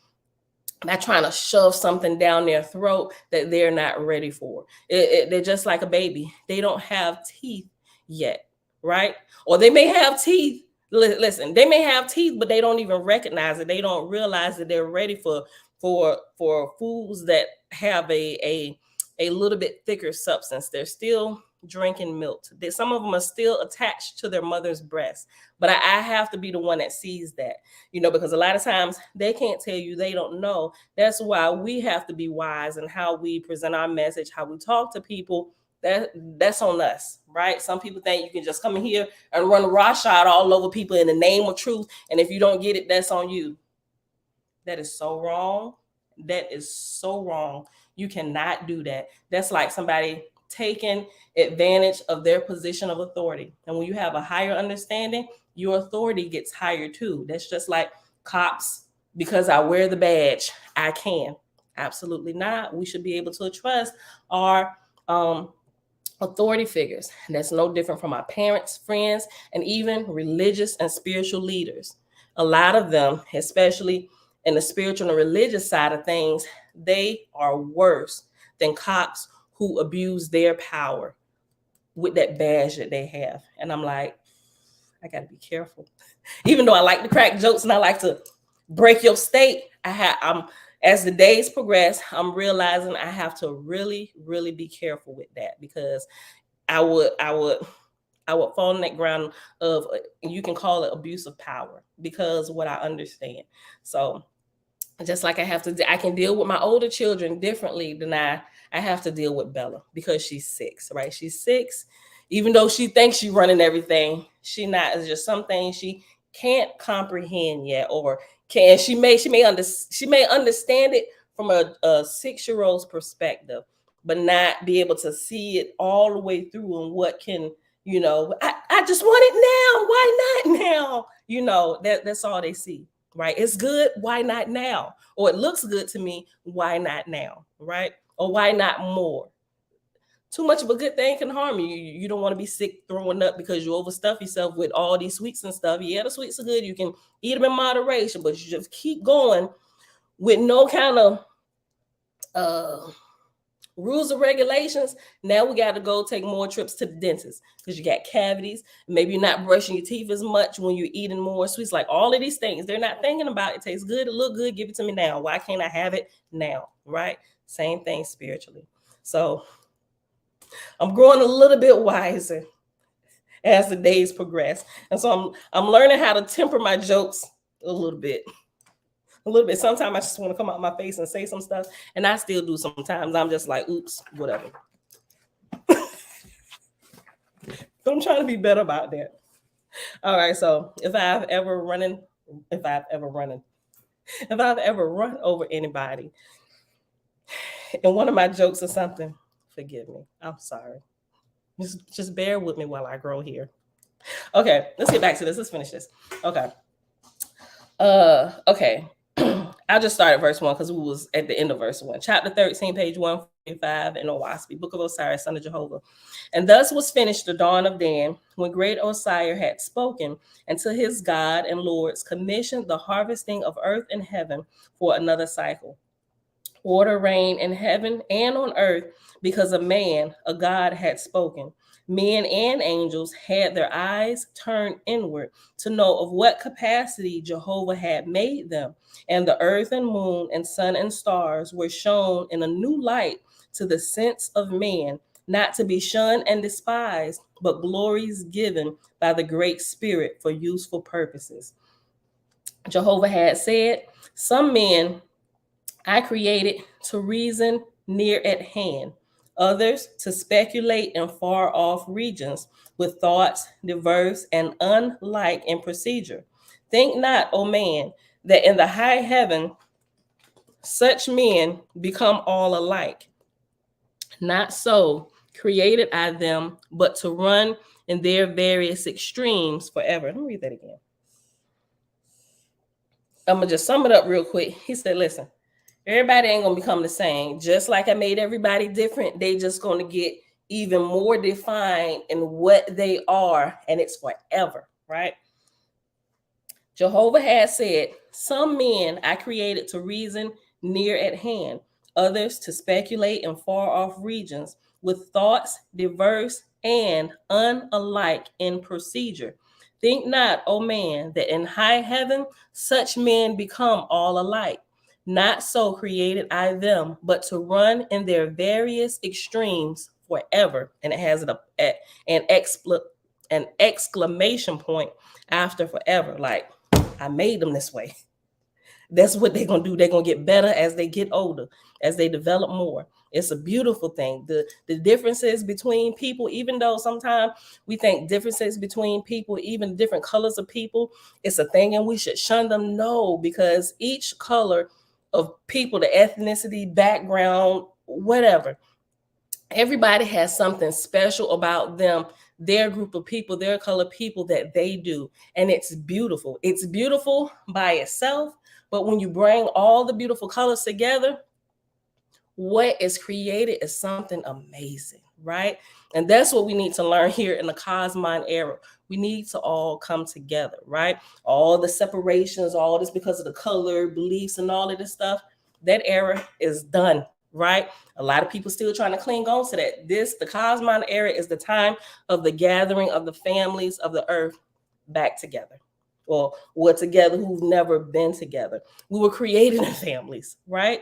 by trying to shove something down their throat that they're not ready for. They're just like a baby. They don't have teeth yet, right? Or they may have teeth. Listen, they may have teeth, but they don't even recognize it. They don't realize that they're ready for foods that have a little bit thicker substance. They're still drinking milk. Some of them are still attached to their mother's breast. But I have to be the one that sees that, because a lot of times they can't tell you, they don't know. That's why we have to be wise in how we present our message, how we talk to people. That's on us, right? Some people think you can just come in here and run rawshod all over people in the name of truth. And if you don't get it, that's on you. That is so wrong. That is so wrong. You cannot do that. That's like somebody taking advantage of their position of authority. And when you have a higher understanding, your authority gets higher too. That's just like cops. Because I wear the badge, I can. Absolutely not. We should be able to trust our authority figures. That's no different from our parents, friends, and even religious and spiritual leaders. A lot of them, especially in the spiritual and religious side of things, they are worse than cops who abuse their power with that badge that they have. And I'm like, I got to be careful. Even though I like to crack jokes and I like to break your state, as the days progress, I'm realizing I have to really, really be careful with that, because I would fall in that ground of, you can call it abuse of power, because what I understand. So just like I can deal with my older children differently than I have to deal with Bella, because she's 6, right? She's 6. Even though she thinks she's running everything, she not. It's just some things she can't comprehend yet, or she may understand it from a 6-year-old's perspective, but not be able to see it all the way through, and what can, I just want it now. Why not now? That's all they see. Right? It's good. Why not now? Or it looks good to me. Why not now? Right? Or why not more? Too much of a good thing can harm you. You don't want to be sick, throwing up because you overstuff yourself with all these sweets and stuff. Yeah, the sweets are good. You can eat them in moderation, but you just keep going with no kind of rules or regulations. Now we got to go take more trips to the dentist because you got cavities. Maybe you're not brushing your teeth as much when you're eating more sweets. Like all of these things, they're not thinking about it. Tastes good, it look good, give it to me now. Why can't I have it now? Right? Same thing spiritually. So I'm growing a little bit wiser. as the days progress. And so I'm learning how to temper my jokes a little bit. Sometimes I just want to come out my face and say some stuff, and I still do sometimes. I'm just like, oops, whatever. So I'm trying to be better about that. All right, so if I've ever run over anybody in one of my jokes or something, forgive me. I'm sorry. Just bear with me while I grow here. Okay, let's get back to this. Let's finish this. Okay. Okay. I'll just start at verse 1 because we was at the end of verse 1. Chapter 13, page 145 in Owaspi, Book of Osiris, son of Jehovah. And thus was finished the dawn of Dan, when great Osiris had spoken, and to his God and Lords commissioned the harvesting of earth and heaven for another cycle. Water rained in heaven and on earth because a man, a God, had spoken. Men and angels had their eyes turned inward to know of what capacity Jehovah had made them. And the earth and moon and sun and stars were shown in a new light to the sense of man, not to be shunned and despised, but glories given by the great Spirit for useful purposes. Jehovah had said, some men I created to reason near at hand, others to speculate in far off regions with thoughts diverse and unlike in procedure. Think not, O man, that in the high heaven such men become all alike. Not so created I them, but to run in their various extremes forever. Let me read that again. I'm going to just sum it up real quick. He said, listen, everybody ain't going to become the same. Just like I made everybody different, they just going to get even more defined in what they are, and it's forever, right? Jehovah has said, some men I created to reason near at hand, others to speculate in far off regions with thoughts diverse and unalike in procedure. Think not, O man, that in high heaven such men become all alike. Not so created I them, but to run in their various extremes forever. And it has an exclamation point after forever. Like, I made them this way. That's what they're going to do. They're going to get better as they get older, as they develop more. It's a beautiful thing. The differences between people, even though sometimes we think differences between people, even different colors of people, it's a thing and we should shun them. No, because each color of people, the ethnicity, background, whatever, everybody has something special about them, their group of people, their color people that they do. And it's beautiful. It's beautiful by itself. But when you bring all the beautiful colors together, what is created is something amazing, right? And that's what we need to learn here in the Cosmine era. We need to all come together, right? All the separations, all this because of the color, beliefs, and all of this stuff, that era is done, right? A lot of people still trying to cling on to that. The Cosmine era is the time of the gathering of the families of the earth back together, or together who've never been together. We were created in families, right?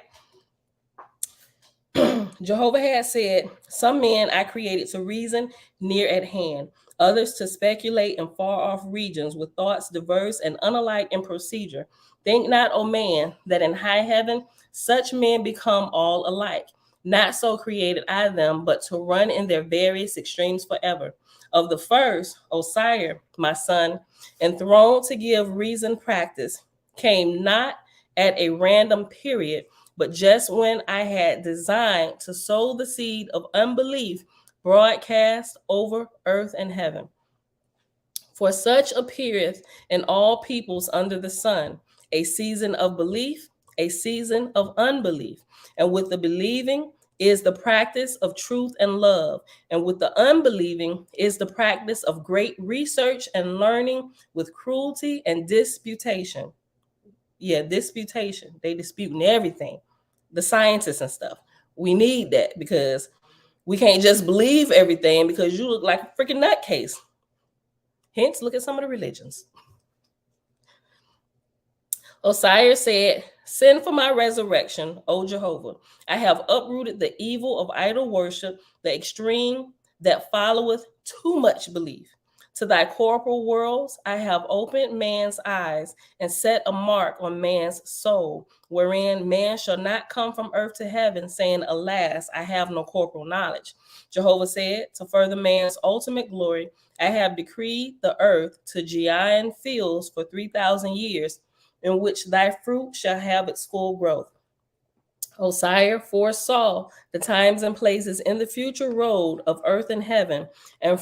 Jehovah had said, some men I created to reason near at hand, others to speculate in far off regions with thoughts diverse and unalike in procedure. Think not, O man, that in high heaven such men become all alike. Not so created I them, but to run in their various extremes forever. Of the first, Osiris, my son, enthroned to give reason practice, came not at a random period, but just when I had designed to sow the seed of unbelief broadcast over earth and heaven. For such appeareth in all peoples under the sun, a season of belief, a season of unbelief. And with the believing is the practice of truth and love. And with the unbelieving is the practice of great research and learning with cruelty and disputation. Yeah, disputation. They disputing everything. The scientists and stuff. We need that because we can't just believe everything because you look like a freaking nutcase. Hence, look at some of the religions. Osiris said, send for my resurrection, O Jehovah. I have uprooted the evil of idol worship, the extreme that followeth too much belief. To thy corporal worlds I have opened man's eyes and set a mark on man's soul, wherein man shall not come from earth to heaven, saying, alas, I have no corporal knowledge. Jehovah said, to further man's ultimate glory, I have decreed the earth to Gibeon fields for 3,000 years, in which thy fruit shall have its full growth. Osiah foresaw the times and places in the future road of earth and heaven, and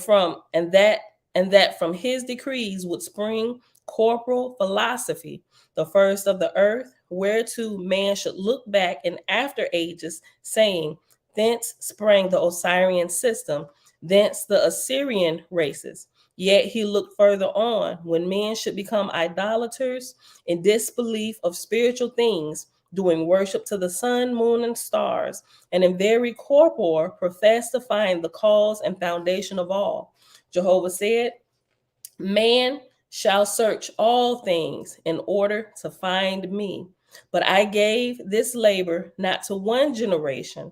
that from his decrees would spring corporal philosophy, the first of the earth, whereto man should look back in after ages, saying, thence sprang the Osirian system, thence the Assyrian races. Yet he looked further on, when men should become idolaters in disbelief of spiritual things, doing worship to the sun, moon, and stars, and in very corpore profess to find the cause and foundation of all. Jehovah said, man shall search all things in order to find me. But I gave this labor not to one generation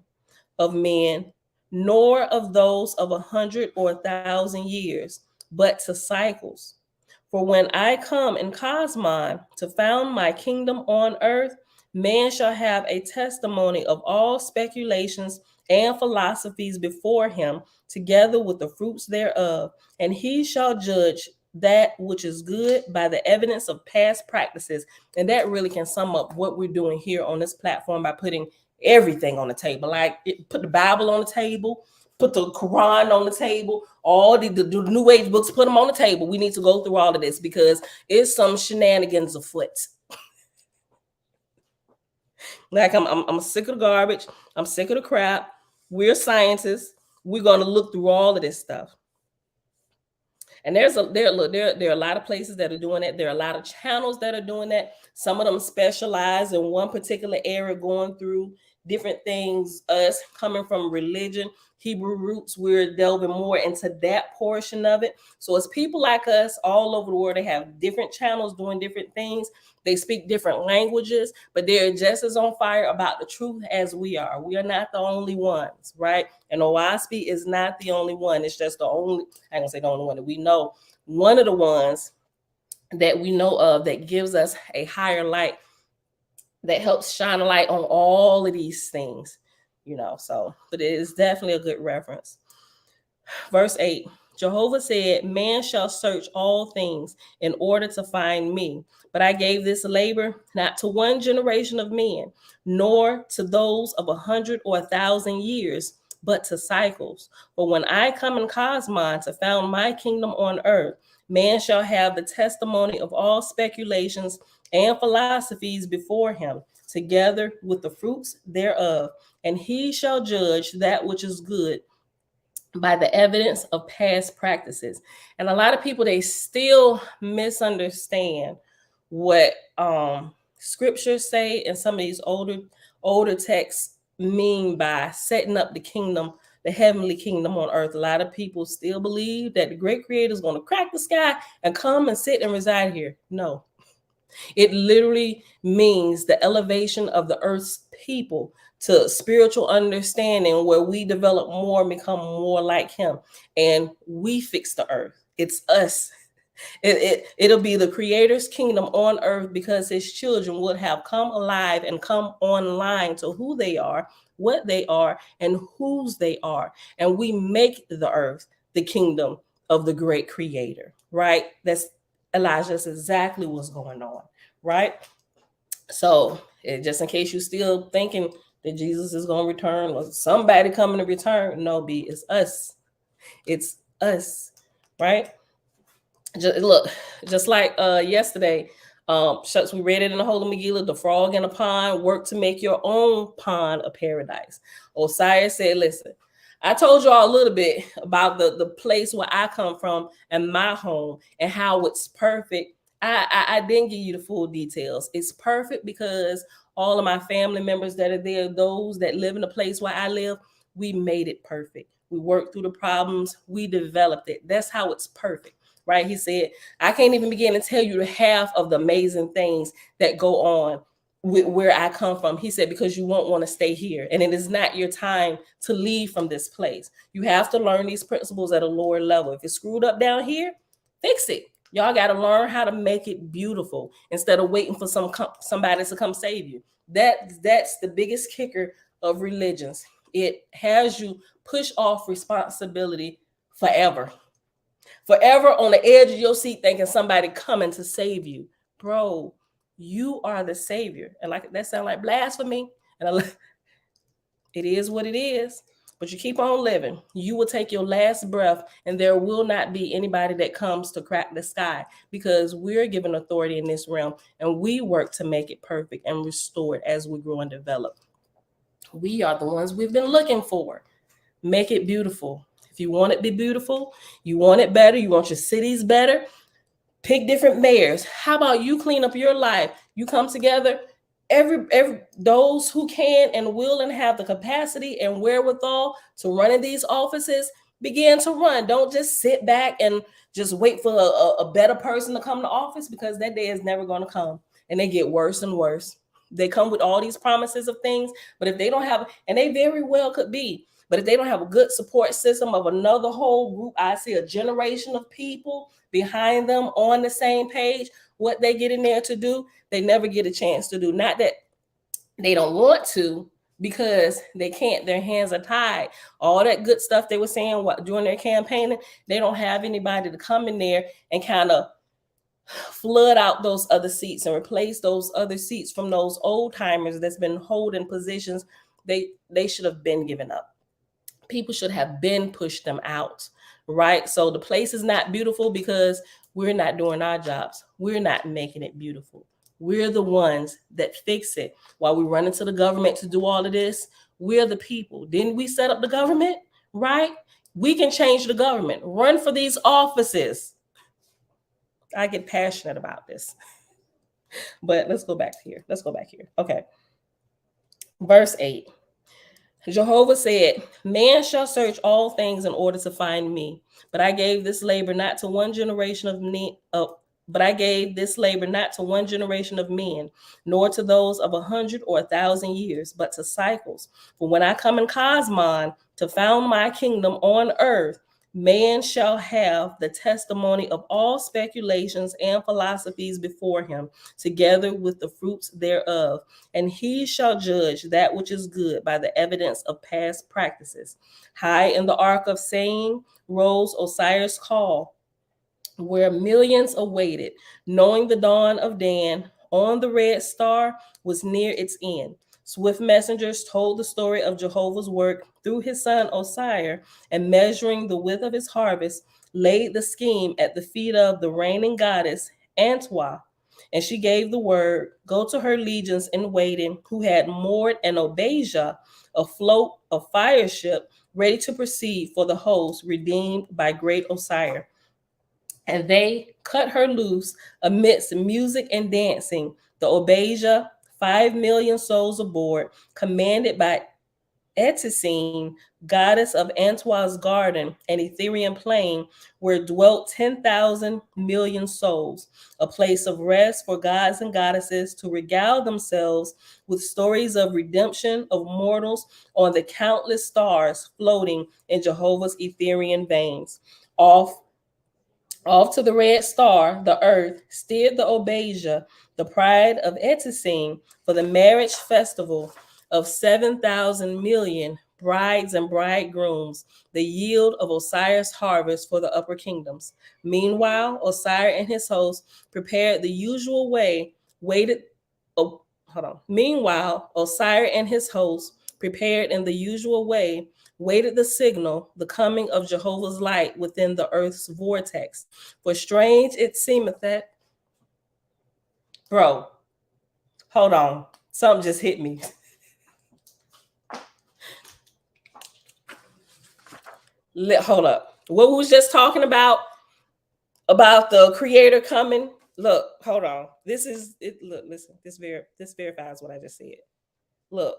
of men, nor of those of 100 or 1,000 years, but to cycles. For when I come in Cosmon to found my kingdom on earth, man shall have a testimony of all speculations and philosophies before him, together with the fruits thereof, and he shall judge that which is good by the evidence of past practices. And that really can sum up what we're doing here on this platform by putting everything on the table. Like, put the Bible on the table, put the Quran on the table, all the New Age books, put them on the table. We need to go through all of this because it's some shenanigans afoot. Like, I'm sick of the garbage. I'm sick of the crap. We're scientists. We're going to look through all of this stuff. And there are a lot of places that are doing that. There are a lot of channels that are doing that. Some of them specialize in one particular area, going through different things. Us coming from religion, Hebrew roots, we're delving more into that portion of it. So it's people like us all over the world. They have different channels doing different things. They speak different languages, but they're just as on fire about the truth as we are. We are not the only ones, right? And OASP is not the only one. It's just the only, I ain't gonna say the only one that we know. One of the ones that we know of that gives us a higher light, that helps shine a light on all of these things, so, but it is definitely a good reference. Verse 8, Jehovah said, man shall search all things in order to find me. But I gave this labor not to one generation of men, nor to those of 100 or 1,000 years, but to cycles. For when I come in Cosmon to found my kingdom on earth, man shall have the testimony of all speculations and philosophies before him, together with the fruits thereof, and he shall judge that which is good by the evidence of past practices. And a lot of people, they still misunderstand what scriptures say and some of these older texts mean by setting up the kingdom, the heavenly kingdom on earth. A lot of people still believe that the great creator is going to crack the sky and come and sit and reside here. No, it literally means the elevation of the earth's people to spiritual understanding, where we develop more and become more like him, and we fix the earth. It's us. It'll be the creator's kingdom on earth, because his children would have come alive and come online to who they are, what they are, and whose they are. And we make the earth the kingdom of the great creator, right? That's Elijah. That's exactly what's going on, right? So just in case you're still thinking that Jesus is going to return or somebody coming to return, no, it's us. It's us, right? Just like yesterday, shucks, we read it in the Holy Megillah, the frog in a pond, work to make your own pond a paradise. Osiah said, listen, I told you all a little bit about the place where I come from and my home and how it's perfect. I didn't give you the full details. It's perfect because all of my family members that are there, those that live in the place where I live, we made it perfect. We worked through the problems. We developed it. That's how it's perfect, right? He said, I can't even begin to tell you the half of the amazing things that go on with where I come from. He said, because you won't want to stay here. And it is not your time to leave from this place. You have to learn these principles at a lower level. If it's screwed up down here, Fix it. Y'all got to learn how to make it beautiful instead of waiting for somebody to come save you. That's the biggest kicker of religions. It has you push off responsibility forever. Forever on the edge of your seat thinking somebody coming to save you. Bro, you are the savior. And like that sound like blasphemy. And it is what it is. But you keep on living. You will take your last breath, and there will not be anybody that comes to crack the sky, because we're given authority in this realm, and we work to make it perfect and restore it as we grow and develop. We are the ones we've been looking for. Make it beautiful. If you want it to be beautiful, you want it better, you want your cities better, pick different mayors. How about you clean up your life? You come together, every those who can and will and have the capacity and wherewithal to run in these offices, begin to run. Don't just sit back and just wait for a better person to come to office, because that day is never going to come, and they get worse and worse. They come with all these promises of things, but if they don't have, and they very well could be, but if they don't have a good support system of another whole group, I see a generation of people behind them on the same page, what they get in there to do, they never get a chance to do. Not that they don't want to, because they can't. Their hands are tied. All that good stuff they were saying during their campaigning, they don't have anybody to come in there and kind of flood out those other seats and replace those other seats from those old timers that's been holding positions they should have been given up. People should have been pushed them out, right? So the place is not beautiful because we're not doing our jobs. We're not making it beautiful. We're the ones that fix it. While we run into the government to do all of this, we're the people. Didn't we set up the government, right? We can change the government. Run for these offices. I get passionate about this. But let's go back here. Okay. Verse 8. Jehovah said, man shall search all things in order to find me, but I gave this labor not to one generation of men, nor to those of 100 or 1,000 years, but to cycles. For when I come in Cosmon to found my kingdom on earth, man shall have the testimony of all speculations and philosophies before him, together with the fruits thereof. And he shall judge that which is good by the evidence of past practices. High in the ark of saying rose Osiris' call, where millions awaited, knowing the dawn of Dan on the red star was near its end. Swift messengers told the story of Jehovah's work through his son Osiris, and measuring the width of his harvest, laid the scheme at the feet of the reigning goddess Antwa. And she gave the word, go to her legions in waiting, who had moored an Obeja afloat, a fire ship, ready to proceed for the host redeemed by great Osiris. And they cut her loose amidst music and dancing. The Obeja, 5 million souls aboard, commanded by Etisine, goddess of Antwa's garden and Etherian plain, where dwelt 10,000 million souls, a place of rest for gods and goddesses to regale themselves with stories of redemption of mortals on the countless stars floating in Jehovah's Etherian veins. Off to the red star, the earth, steered the Obeja, the pride of Etisine, for the marriage festival of 7,000 million brides and bridegrooms, the yield of Osiris' harvest for the upper kingdoms. Meanwhile, Osiris and his host prepared the usual way, Meanwhile, Osiris and his host prepared in the usual way, waited the signal, the coming of Jehovah's light within the earth's vortex. For strange it seemeth that, bro, hold on, something just hit me. Hold up. What we was just talking about the creator coming. Look, hold on. This is it. Look, listen, this verifies what I just said. Look.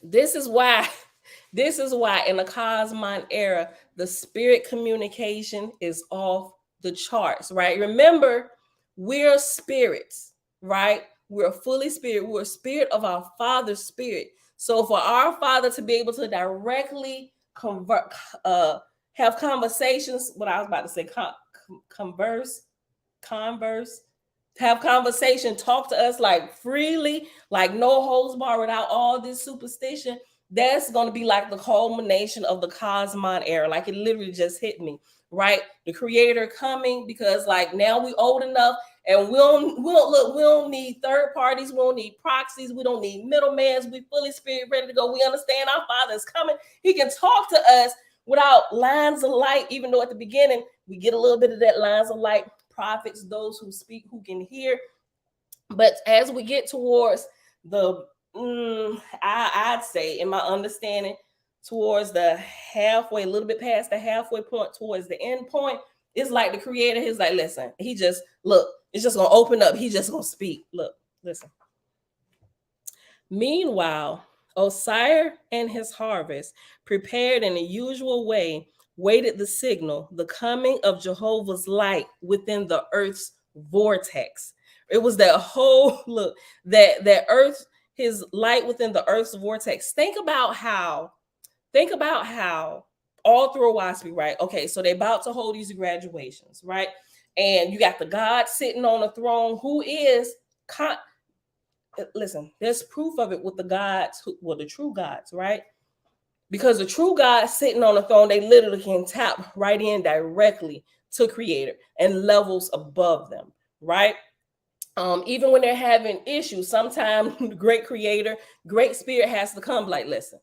This is why in the Cosmon era, the spirit communication is off the charts, right? Remember, we're spirits, right? We're fully spirit. We're a spirit of our Father's spirit. So for our Father to be able to directly have conversations, what I was about to say, converse, have conversation, talk to us like freely, like no holds bar, without all this superstition. That's going to be like the culmination of the Cosmon era. Like, it literally just hit me, right? The creator coming, because like now we old enough, and we don't need third parties, we don't need proxies, we don't need middlemans. We fully spirit ready to go. We understand our Father is coming. He can talk to us without lines of light, even though at the beginning we get a little bit of that lines of light. Prophets, those who speak, who can hear. But as we get towards the I'd say, in my understanding, towards the halfway, a little bit past the halfway point, towards the end point, it's like the creator, he's like, listen, he just, look, it's just gonna open up, he's just gonna speak. Look, listen. Meanwhile, Osiris and his harvest, prepared in the usual way, waited the signal, the coming of Jehovah's light within the earth's vortex. It was that whole look, that earth, his light within the earth's vortex. Think about how all through WASP, right? Okay, so they're about to hold these graduations, right? And you got the God sitting on the throne who is listen, there's proof of it with the gods, the true gods, right? Because the true God sitting on the throne, they literally can tap right in directly to creator and levels above them, right? Even when they're having issues, sometimes the great creator, great spirit has to come like, listen,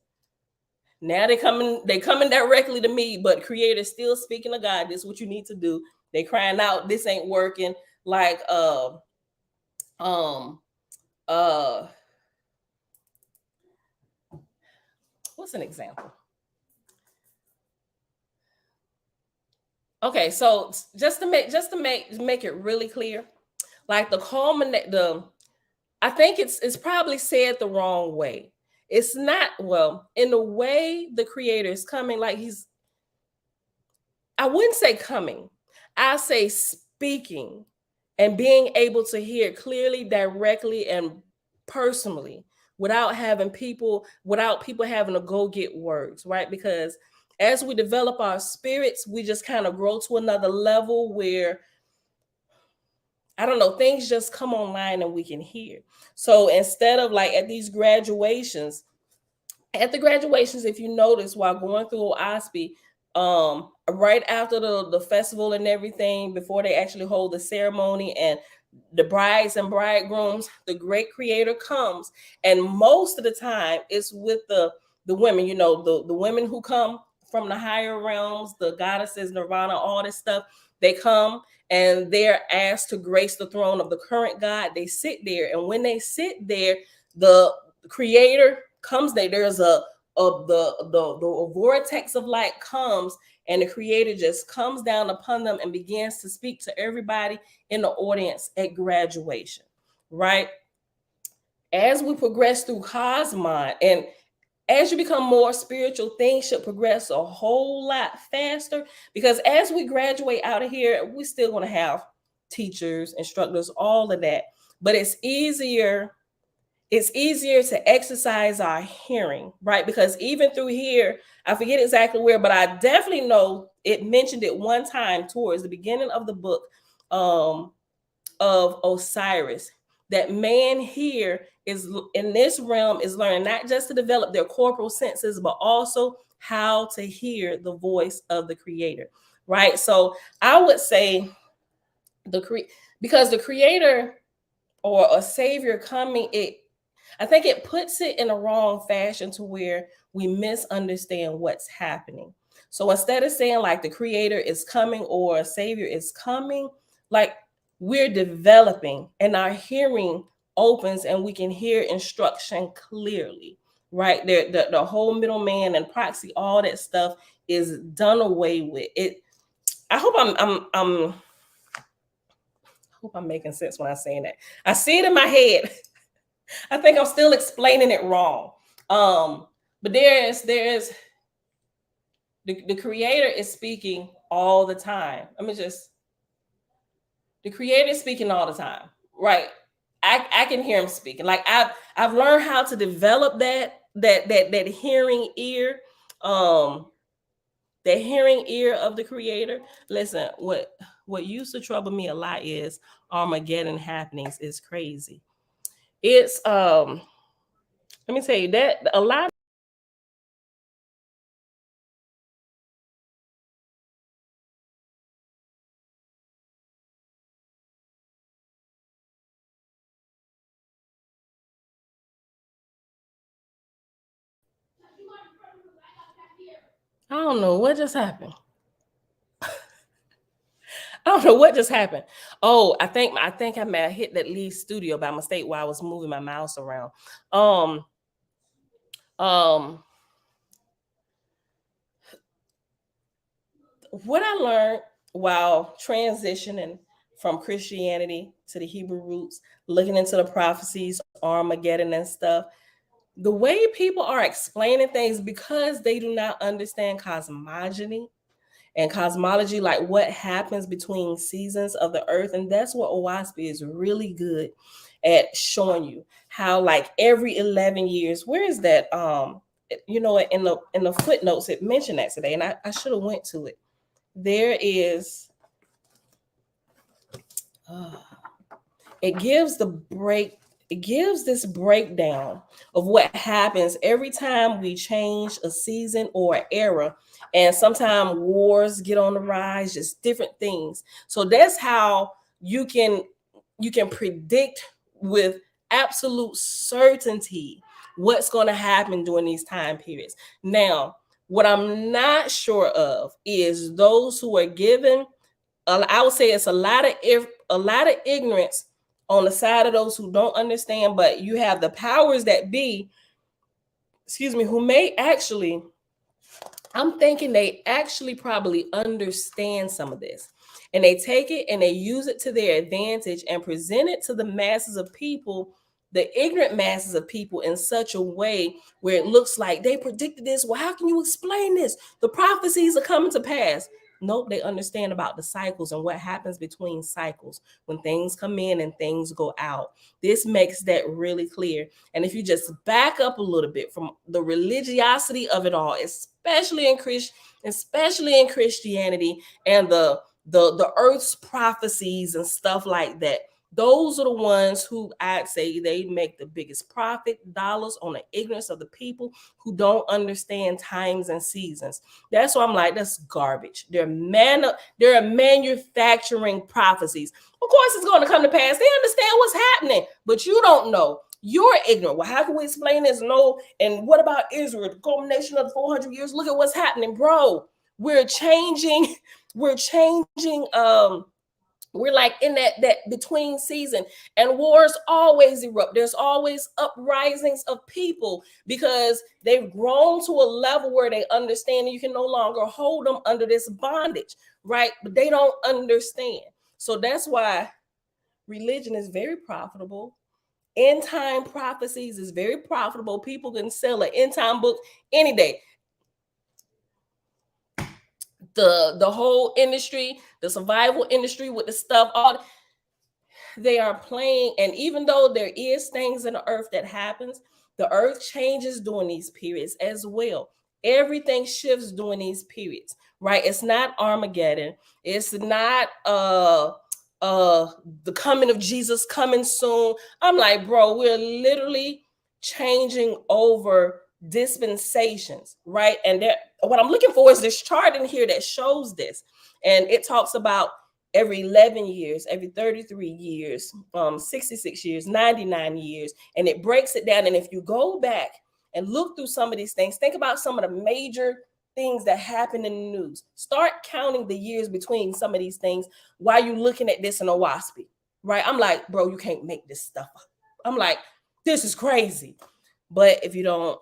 now they coming directly to me, but creator still speaking to God. This is what you need to do. They crying out, this ain't working. Like what's an example? Okay, so just to make it really clear, like I think it's probably said the wrong way. It's not, well, in the way the creator is coming, like I wouldn't say coming, I say speaking and being able to hear clearly, directly, and personally without people having to go get words, right? Because as we develop our spirits, we just kind of grow to another level where, I don't know, things just come online and we can hear. So instead of like at the graduations, if you notice, while going through OSPI, right after the festival and everything, before they actually hold the ceremony and the brides and bridegrooms, the great creator comes, and most of the time it's with the women, the women who come from the higher realms, the goddesses, nirvana, all this stuff. They come and they're asked to grace the throne of the current God. They sit there, and when they sit there, the creator comes there. There's the vortex of light comes, and the creator just comes down upon them and begins to speak to everybody in the audience at graduation, right? As we progress through Cosmon, and as you become more spiritual, things should progress a whole lot faster, because as we graduate out of here, we're still going to have teachers, instructors, all of that. But it's easier to exercise our hearing, right? Because even through here, I forget exactly where, but I definitely know it mentioned it one time towards the beginning of the book of Osiris, that man here is in this realm is learning not just to develop their corporal senses, but also how to hear the voice of the creator, right? So I would say because the creator or a savior coming, I think it puts it in a wrong fashion to where we misunderstand what's happening. So instead of saying like the creator is coming or a savior is coming, like we're developing and our hearing opens and we can hear instruction clearly, right? The whole middleman and proxy, all that stuff is done away with. I hope I'm making sense when I'm saying that. I see it in my head. I think I'm still explaining it wrong. But there's the creator is speaking all the time. The creator is speaking all the time, right? I can hear him speaking. Like I've learned how to develop that hearing ear. the hearing ear of the creator. Listen, what used to trouble me a lot is Armageddon happenings is crazy. It's let me tell you that a lot. I don't know what just happened. I don't know what just happened. Oh, I think I may have hit that leave studio by mistake while I was moving my mouse around. Um, um, what I learned while transitioning from Christianity to the Hebrew roots, looking into the prophecies, Armageddon and stuff, the way people are explaining things because they do not understand cosmogony and cosmology, like what happens between seasons of the earth. And that's what OWASP is really good at showing you, how like every 11 years, where is that? In the footnotes, it mentioned that today, and I should have went to it. There is it gives this breakdown of what happens every time we change a season or an era. And sometimes wars get on the rise, just different things. So that's how you can predict with absolute certainty what's going to happen during these time periods. Now, what I'm not sure of is those who are given, I would say it's a lot of ignorance on the side of those who don't understand, but you have the powers that be, who may actually, I'm thinking they actually probably understand some of this, and they take it and they use it to their advantage and present it to the masses of people, the ignorant masses of people, in such a way where it looks like they predicted this. Well, how can you explain this? The prophecies are coming to pass. Nope, they understand about the cycles and what happens between cycles when things come in and things go out. This makes that really clear. And if you just back up a little bit from the religiosity of it all, especially in Christianity and the earth's prophecies and stuff like that, those are the ones who I'd say they make the biggest profit dollars on the ignorance of the people who don't understand times and seasons. That's why I'm like, that's garbage. They're manufacturing prophecies. Of course, it's going to come to pass. They understand what's happening, but you don't know. You're ignorant. Well, how can we explain this? No. And what about Israel? The culmination of the 400 years. Look at what's happening, bro. We're changing. We're changing. We're like in that between season, and wars always erupt. There's always uprisings of people because they've grown to a level where they understand you can no longer hold them under this bondage, right? But they don't understand. So that's why religion is very profitable. End time prophecies is very profitable. People can sell an end time book any day. The whole industry, the survival industry with the stuff, all they are playing. And even though there is things in the earth that happens, the earth changes during these periods as well. Everything shifts during these periods, right? It's not Armageddon. It's not the coming of Jesus coming soon. I'm like, bro, we're literally changing over dispensations, right? And what I'm looking for is this chart in here that shows this. And it talks about every 11 years, every 33 years, 66 years, 99 years, and it breaks it down. And if you go back and look through some of these things, think about some of the major things that happen in the news. Start counting the years between some of these things while you're looking at this in a WASP, right? I'm like, bro, you can't make this stuff up. I'm like, this is crazy. But if you don't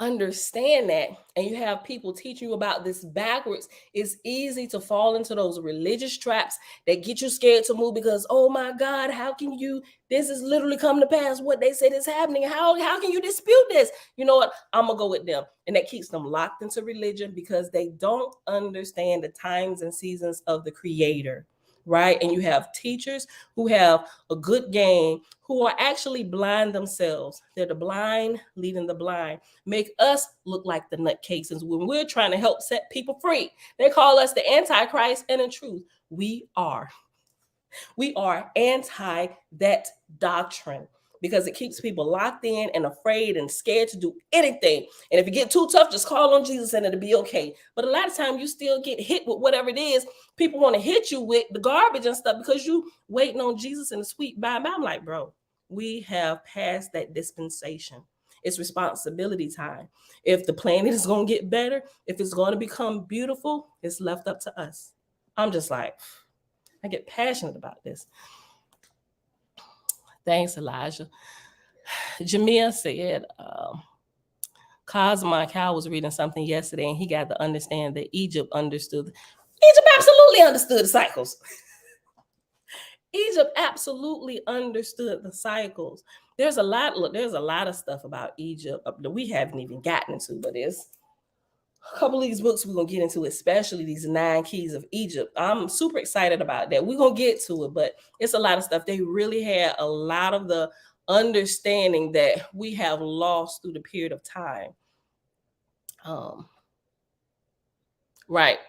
understand that, and you have people teaching you about this backwards, it's easy to fall into those religious traps that get you scared to move because, oh my God, how can you, this is literally come to pass, what they said is happening, how can you dispute this? You know what, I'm gonna go with them. And that keeps them locked into religion because they don't understand the times and seasons of the creator. right? And you have teachers who have a good game who are actually blind themselves. They're the blind leading the blind. Make us look like the nutcases when we're trying to help set people free. They call us the Antichrist, and in truth, we are. We are anti that doctrine because it keeps people locked in and afraid and scared to do anything. And if you get too tough, just call on Jesus and it'll be okay. But a lot of times you still get hit with whatever it is people want to hit you with, the garbage and stuff, because you waiting on Jesus and the sweet bye. I'm like, bro, we have passed that dispensation. It's responsibility time. If the planet is going to get better, if it's going to become beautiful, it's left up to us. I'm just like, I get passionate about this. Thanks, Elijah. Jamia said, Cosmo Cal was reading something yesterday and he got to understand that Egypt understood. Egypt absolutely understood the cycles. Egypt absolutely understood the cycles. There's a lot of stuff about Egypt that we haven't even gotten into, but there's a couple of these books we're going to get into, especially these 9 keys of Egypt. I'm super excited about that. We're going to get to it, but it's a lot of stuff. They really had a lot of the understanding that we have lost through the period of time. Right.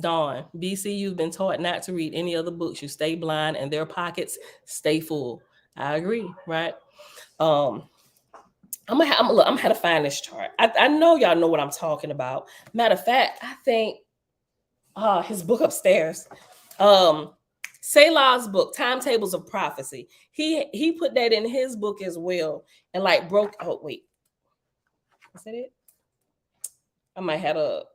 Dawn, BC, you've been taught not to read any other books. You stay blind and their pockets stay full. I agree, right? I'm gonna have to find this chart. I know y'all know what I'm talking about. Matter of fact, I think his book upstairs. Selah's book, Timetables of Prophecy. He put that in his book as well, and like broke. Oh wait, is that it? I might have to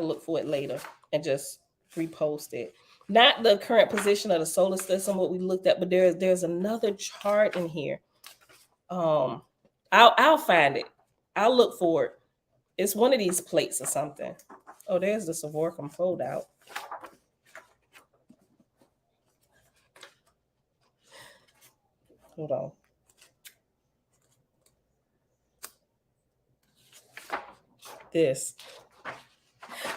look for it later and just repost it. Not the current position of the solar system, what we looked at, but there's another chart in here. I'll find it. I'll look for it. It's one of these plates or something. Oh, there's the Savorcum fold out. Hold on. This.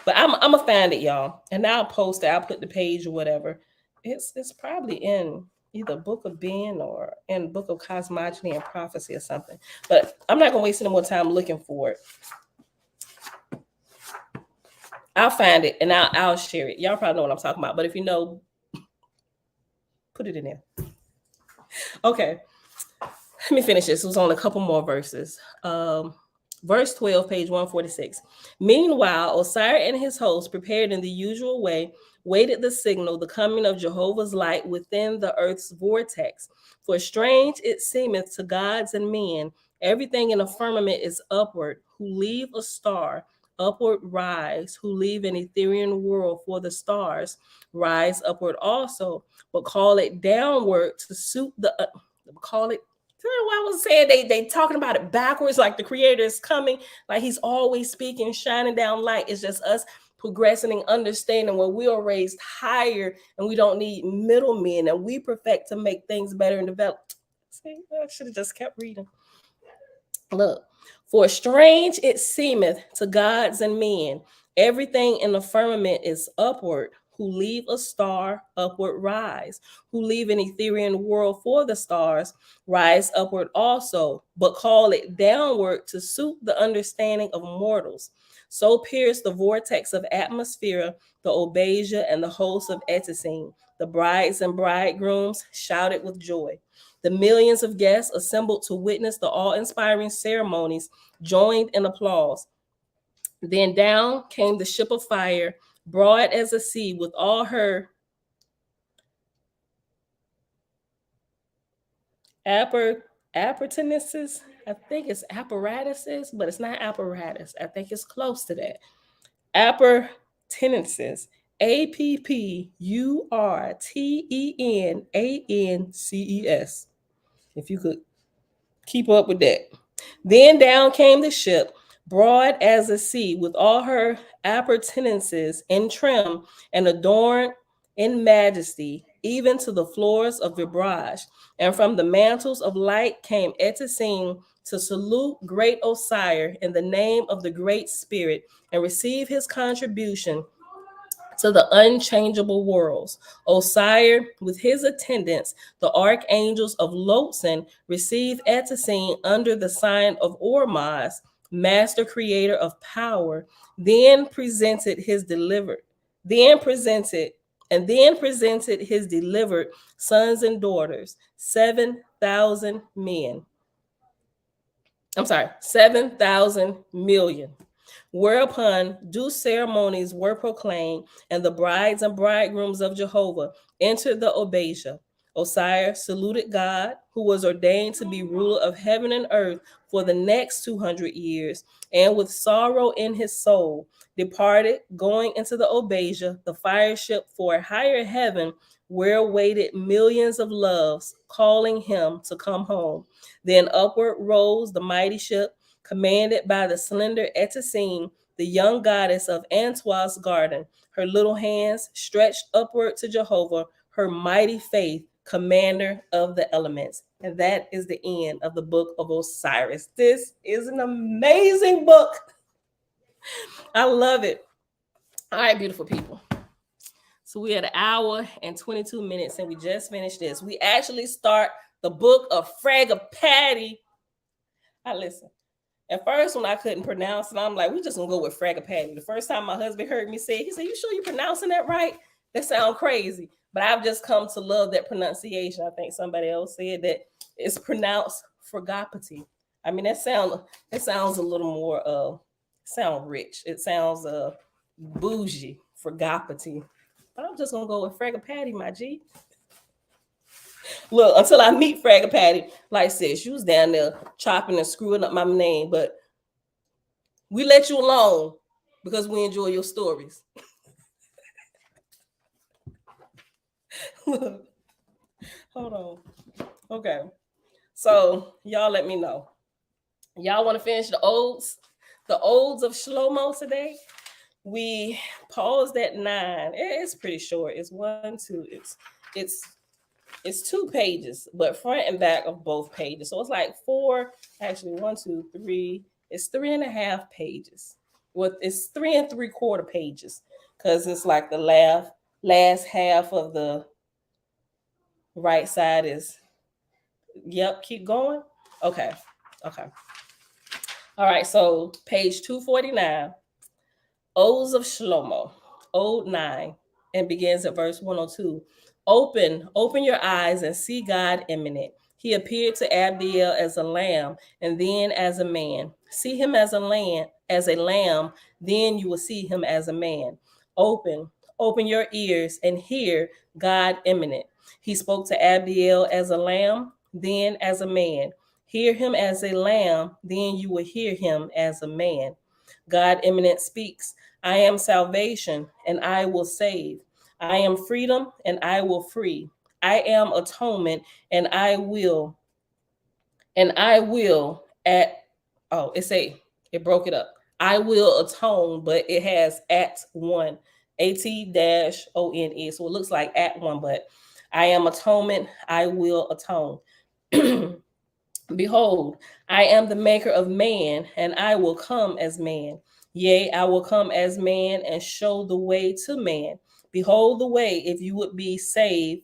But I'm gonna find it, y'all, and I'll post it. I'll put the page or whatever. It's probably in either Book of Ben or in Book of Cosmogony and Prophecy or something. But I'm not gonna waste any more time looking for it. I'll find it and I'll share it. Y'all probably know what I'm talking about. But if you know, put it in there. Okay. Let me finish this. It was only a couple more verses. Verse 12, page 146. Meanwhile, Osiris and his hosts, prepared in the usual way, waited the signal, the coming of Jehovah's light within the earth's vortex. For strange it seemeth to gods and men, everything in the firmament is upward, who leave a star, upward rise, who leave an Ethereal world for the stars, rise upward also, but call it downward to suit the, call it, I was saying they talking about it backwards, like the creator is coming, like he's always speaking, shining down light. It's just us progressing and understanding where we are raised higher and we don't need middlemen and we perfect to make things better and develop. See, I should have just kept reading. Look, for strange it seemeth to gods and men, everything in the firmament is upward, who leave a star, upward rise, who leave an Ethereal world for the stars, rise upward also, but call it downward to suit the understanding of mortals. So pierce the vortex of atmosphere, the Obasia and the hosts of Etisine. The brides and bridegrooms shouted with joy. The millions of guests assembled to witness the awe-inspiring ceremonies joined in applause. Then down came the ship of fire, broad as a sea, with all her appurtenances. I think it's apparatuses, but it's not apparatus. I think it's close to that. Appurtenances. APPURTENANCES. If you could keep up with that. Then down came the ship, broad as a sea, with all her appurtenances in trim and adorned in majesty, even to the floors of vibrage. And from the mantles of light came Etisine to salute great Osiris in the name of the Great Spirit and receive his contribution to the unchangeable worlds. Osiris, with his attendants, the archangels of Lotson, received Etesine under the sign of Ormuz, master creator of power, then presented his delivered his delivered sons and daughters, 7,000 men. 7,000 million. Whereupon due ceremonies were proclaimed, and the brides and bridegrooms of Jehovah entered the Obesia. Osiris saluted God, who was ordained to be ruler of heaven and earth for the next 200 years, and with sorrow in his soul, departed, going into the Obesia, the fire ship for a higher heaven, where waited millions of loves, calling him to come home. Then upward rose the mighty ship, commanded by the slender Etesine, the young goddess of Antoine's garden, her little hands stretched upward to Jehovah, her mighty faith, commander of the elements. And that is the end of the book of Osiris. This is an amazing book. I love it. All right, beautiful people. So we had an hour and 22 minutes, and we just finished this. We actually start the book of Fragapati. Listen. At first, when I couldn't pronounce it, I'm like, we're just gonna go with Fragapati. The first time my husband heard me say it, he said, "You sure you're pronouncing that right? That sounds crazy." But I've just come to love that pronunciation. I think somebody else said that it's pronounced Fragapati. I mean, that sounds a little more sound rich. It sounds bougie, Fragapati. But I'm just gonna go with Fragapati, my G. Look, until I meet Fragapati, like I said, she was down there chopping and screwing up my name, but we let you alone because we enjoy your stories. Look, hold on. Okay. So y'all let me know. Y'all want to finish the odes of Shlomo today? We paused at 9. It's pretty short. It's 1, 2. It's 2 pages, but front and back of both pages. So it's like 4, actually 1, 2, 3. It's 3.5 pages. Well, it's 3 3/4 pages because it's like the last half of the right side is, yep, keep going. Okay. All right, so page 249, Odes of Shlomo, Ode 9, and begins at verse 102. Open your eyes and see God imminent. He appeared to Abdiel as a lamb and then as a man. See him as a lamb, then you will see him as a man. Open your ears and hear God imminent. He spoke to Abdiel as a lamb, then as a man. Hear him as a lamb, then you will hear him as a man. God imminent speaks. I am salvation, and I will save. I am freedom, and I will free. I am atonement, and I will it broke it up. I will atone, but it has at one, AT-ONE. So it looks like at one, but I am atonement, I will atone. Behold, I am the maker of man, and I will come as man. Yea, I will come as man and show the way to man. Behold the way. If you would be saved,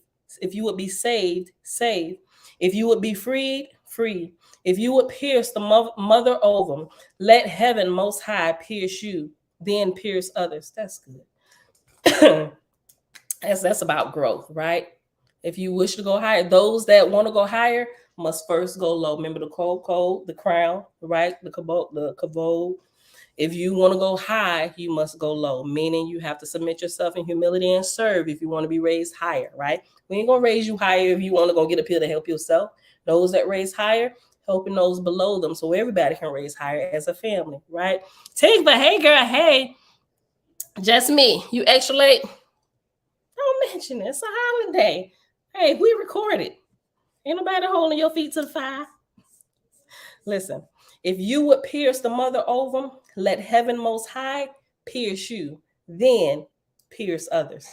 save. If you would be freed, free. If you would pierce the mother ovum, let heaven most high pierce you, then pierce others. That's good. That's about growth, right? If you wish to go higher, those that want to go higher must first go low. Remember the code, the crown, right? The kavod. If you want to go high, you must go low, meaning you have to submit yourself in humility and serve if you want to be raised higher, right? We ain't going to raise you higher if you want to go get up here to help yourself. Those that raise higher, helping those below them so everybody can raise higher as a family, right? Tigba, hey girl, hey. Just me. You extra late? Don't mention it. It's a holiday. Hey, we recorded. Ain't nobody holding your feet to the fire. Listen, if you would pierce the mother ovum, let heaven most high pierce you, then pierce others.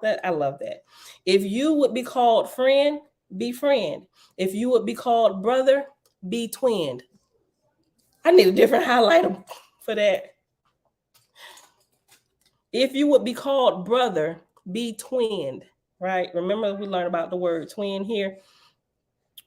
I love that. If you would be called friend, be friend. If you would be called brother, be twinned. I need a different highlighter for that. If you would be called brother, be twinned, right? Remember we learned about the word twin here.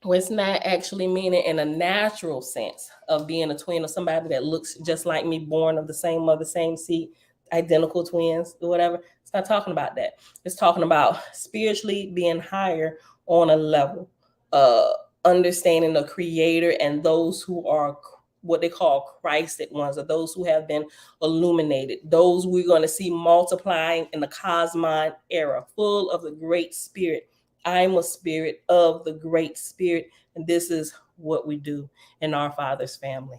Well, it's not actually meaning in a natural sense of being a twin or somebody that looks just like me, born of the same mother, same seed, identical twins or whatever. It's not talking about that. It's talking about spiritually being higher on a level, uh, understanding the creator and those who are what they call Christed ones, or those who have been illuminated, those we're going to see multiplying in the cosmon era, full of the great spirit. I'm a spirit of the great spirit, and this is what we do in our Father's family.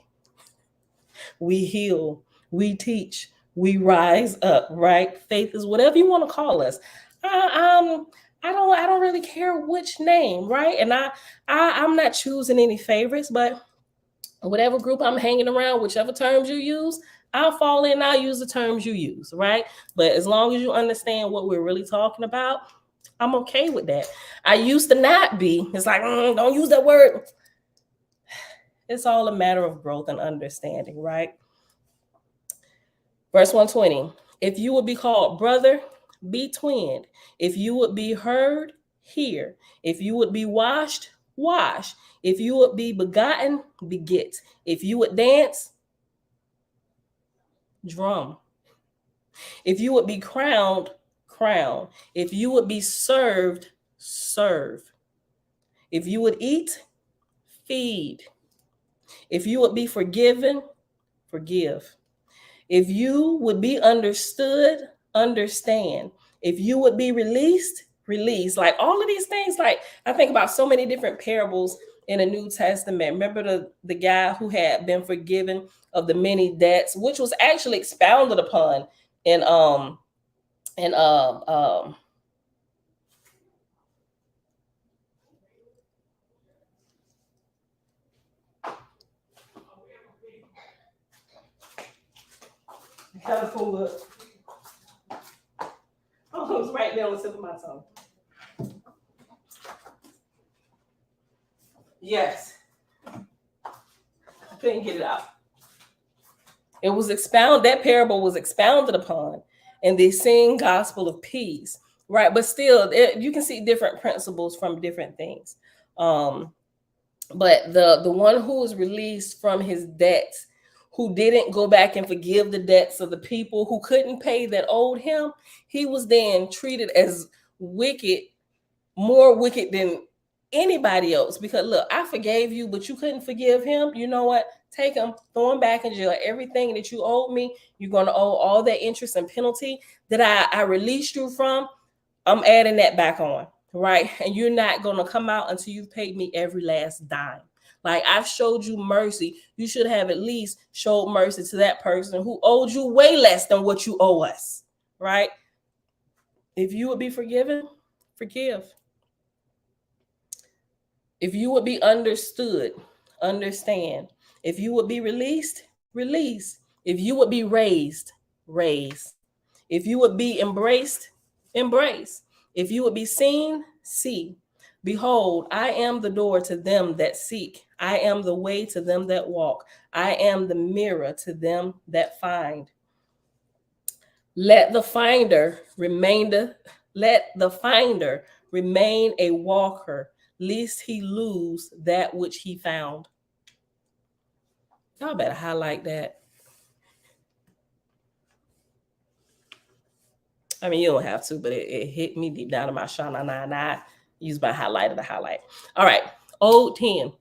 We heal, we teach, we rise up, right? Faith is whatever you want to call us. I don't really care which name, right? And I'm not choosing any favorites, but whatever group I'm hanging around, whichever terms you use, I'll fall in, I'll use the terms you use, right? But as long as you understand what we're really talking about, I'm okay with that. I used to not be. It's like, don't use that word. It's all a matter of growth and understanding, right? Verse 120. If you would be called brother, be twinned. If you would be heard, hear. If you would be washed, wash. If you would be begotten, beget. If you would dance, drum. If you would be crowned, crown. If you would be served, serve. If you would eat, feed. If you would be forgiven, forgive. If you would be understood, understand. If you would be released, release. Like all of these things, like I think about so many different parables in the New Testament. Remember the guy who had been forgiven of the many debts, which was actually expounded upon in oh, it was right there on the tip of my tongue. Yes. I couldn't get it out. It was that parable was expounded upon in the same gospel of peace, right? But still, you can see different principles from different things. But the one who was released from his debts, who didn't go back and forgive the debts of the people who couldn't pay that owed him, he was then treated as wicked, more wicked than anybody else. Because look, I forgave you, but you couldn't forgive him. You know what? Take him, throw him back in jail. Everything that you owed me, you're going to owe all that interest and penalty that I released you from. I'm adding that back on, right? And you're not going to come out until you've paid me every last dime. Like I've showed you mercy. You should have at least showed mercy to that person who owed you way less than what you owe us, right? If you would be forgiven, forgive. If you would be understood, understand. If you would be released, release. If you would be raised, raise. If you would be embraced, embrace. If you would be seen, see. Behold, I am the door to them that seek. I am the way to them that walk. I am the mirror to them that find. Let the finder remain a walker, lest he lose that which he found. Y'all better highlight that. I mean, you don't have to, but it hit me deep down in my shana, and I use my highlighter to highlight. All right, old 10.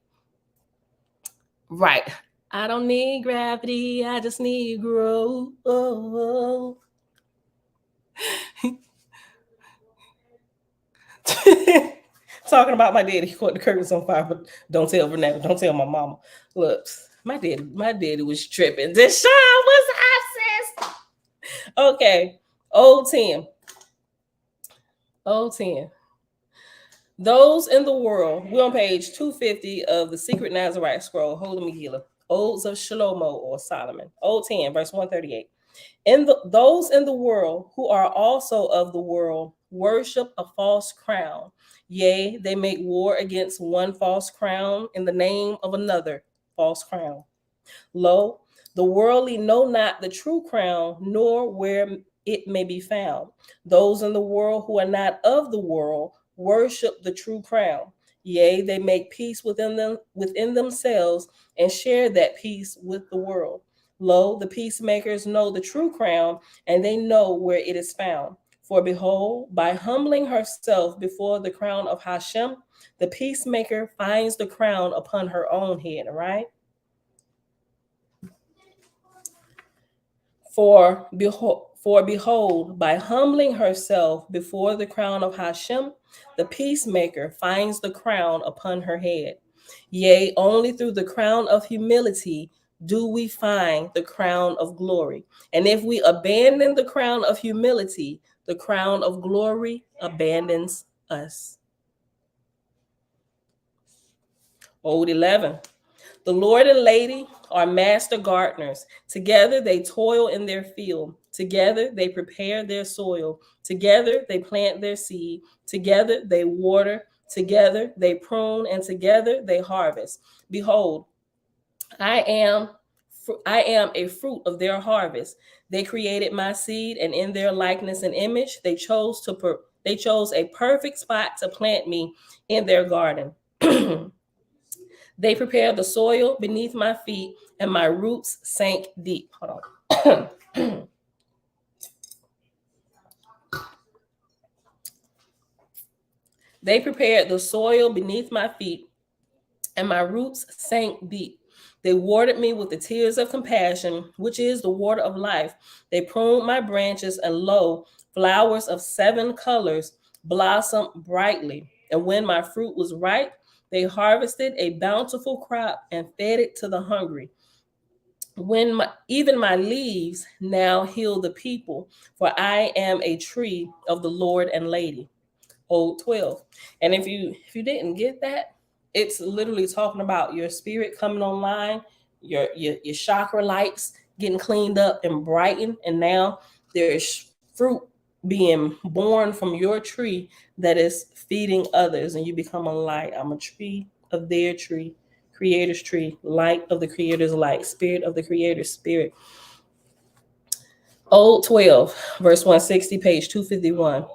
Right. I don't need gravity, I just need growth. Oh. Talking about my daddy, he caught the curtains on fire, but don't tell Renata, don't tell my mama. Look, my daddy was tripping. Deshaun, what's up, sis? Okay, old 10. Old 10. Those in the world, we're on page 250 of the Secret Nazarite Scroll, Holy Megillah, Odes of Shlomo or Solomon. Old 10, verse 138. Those in the world who are also of the world worship a false crown. Yea, they make war against one false crown in the name of another false crown. Lo, the worldly know not the true crown, nor where it may be found. Those in the world who are not of the world worship the true crown. Yea, they make peace within themselves and share that peace with the world. Lo, the peacemakers know the true crown, and they know where it is found. For behold, by humbling herself before the crown of Hashem, the peacemaker finds the crown upon her own head, right? For behold, by humbling herself before the crown of Hashem, the peacemaker finds the crown upon her head. Yea, only through the crown of humility do we find the crown of glory. And if we abandon the crown of humility, the crown of glory abandons us. Old 11. The Lord and Lady are master gardeners. Together they toil in their field. Together they prepare their soil. Together they plant their seed. Together they water. Together they prune, and together they harvest. Behold, I am a fruit of their harvest. They created my seed, and in their likeness and image they chose a perfect spot to plant me in their garden. They prepared the soil beneath my feet, and my roots sank deep. Hold on. They prepared the soil beneath my feet, and my roots sank deep. They watered me with the tears of compassion, which is the water of life. They pruned my branches, and lo, flowers of 7 colors blossomed brightly. And when my fruit was ripe, they harvested a bountiful crop and fed it to the hungry. Even my leaves now heal the people, for I am a tree of the Lord and Lady. Old 12. And if you didn't get that, it's literally talking about your spirit coming online, your chakra lights getting cleaned up and brightened, and now there's fruit being born from your tree that is feeding others, and you become a light. I'm a tree of their tree, creator's tree, light of the creator's light, spirit of the creator's spirit. Old 12, verse 160, page 251.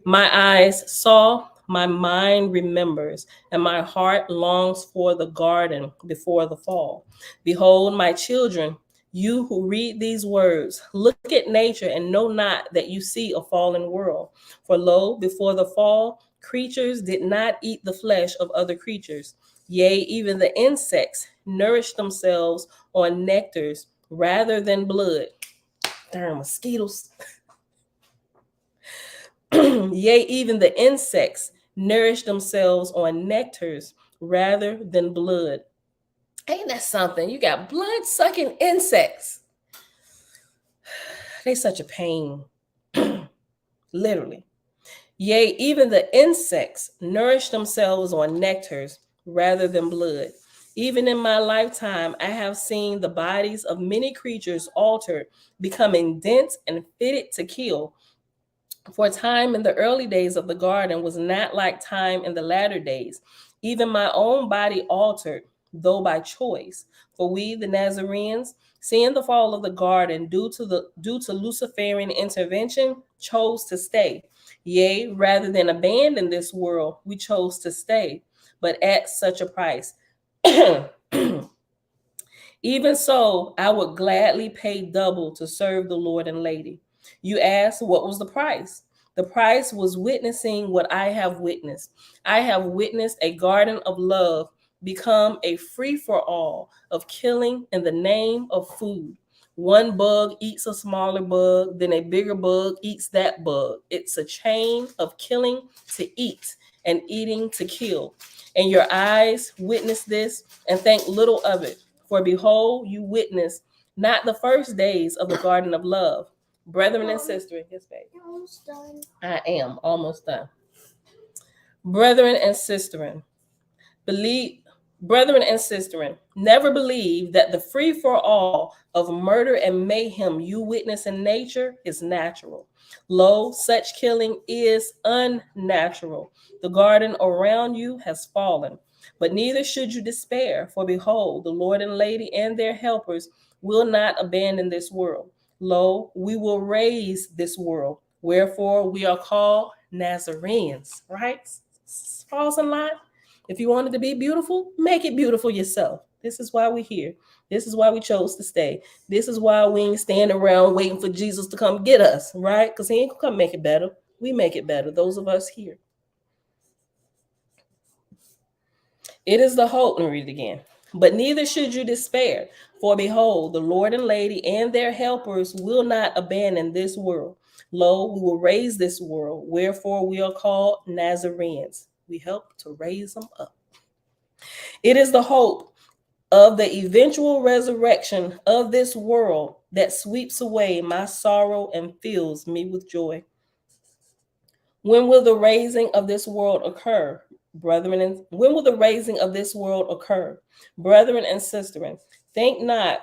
My eyes saw, my mind remembers, and my heart longs for the garden before the fall. Behold, my children, you who read these words, look at nature and know not that you see a fallen world. For lo, before the fall, creatures did not eat the flesh of other creatures. Yea, even the insects nourished themselves on nectars rather than blood. Darn mosquitoes. Yea, even the insects nourish themselves on nectars rather than blood. Ain't that something? You got blood-sucking insects. They such a pain. Literally. Yea, even the insects nourish themselves on nectars rather than blood. Even in my lifetime, I have seen the bodies of many creatures altered, becoming dense and fitted to kill. For time in the early days of the garden was not like time in the latter days. Even my own body altered, though by choice. For we, the Nazarenes, seeing the fall of the garden due to Luciferian intervention, chose to stay. Yea, rather than abandon this world, we chose to stay, but at such a price. Even so, I would gladly pay double to serve the Lord and Lady. You ask, what was the price? The price was witnessing what I have witnessed. I have witnessed a garden of love become a free-for-all of killing in the name of food. One bug eats a smaller bug, then a bigger bug eats that bug. It's a chain of killing to eat and eating to kill. And your eyes witness this and think little of it. For behold, you witness not the first days of the garden of love. Brethren and sisters, yes, babe. You're almost done. I am almost done. Brethren and sisters, never believe that the free-for-all of murder and mayhem you witness in nature is natural. Lo, such killing is unnatural. The garden around you has fallen. But neither should you despair, for behold, the Lord and Lady and their helpers will not abandon this world. Lo, we will raise this world. Wherefore we are called Nazarenes, right? Falls in line. If you wanted to be beautiful, make it beautiful yourself. This is why we're here. This is why we chose to stay. This is why we ain't standing around waiting for Jesus to come get us, right? Because he ain't gonna come make it better. We make it better, those of us here. It is the hope, let me read it again. But neither should you despair, for behold, the Lord and Lady and their helpers will not abandon this world. Lo, we will raise this world, wherefore we are called Nazarenes. We help to raise them up. It is the hope of the eventual resurrection of this world that sweeps away my sorrow and fills me with joy. When will the raising of this world occur, brethren? And when will the raising of this world occur, brethren and sisters? Think not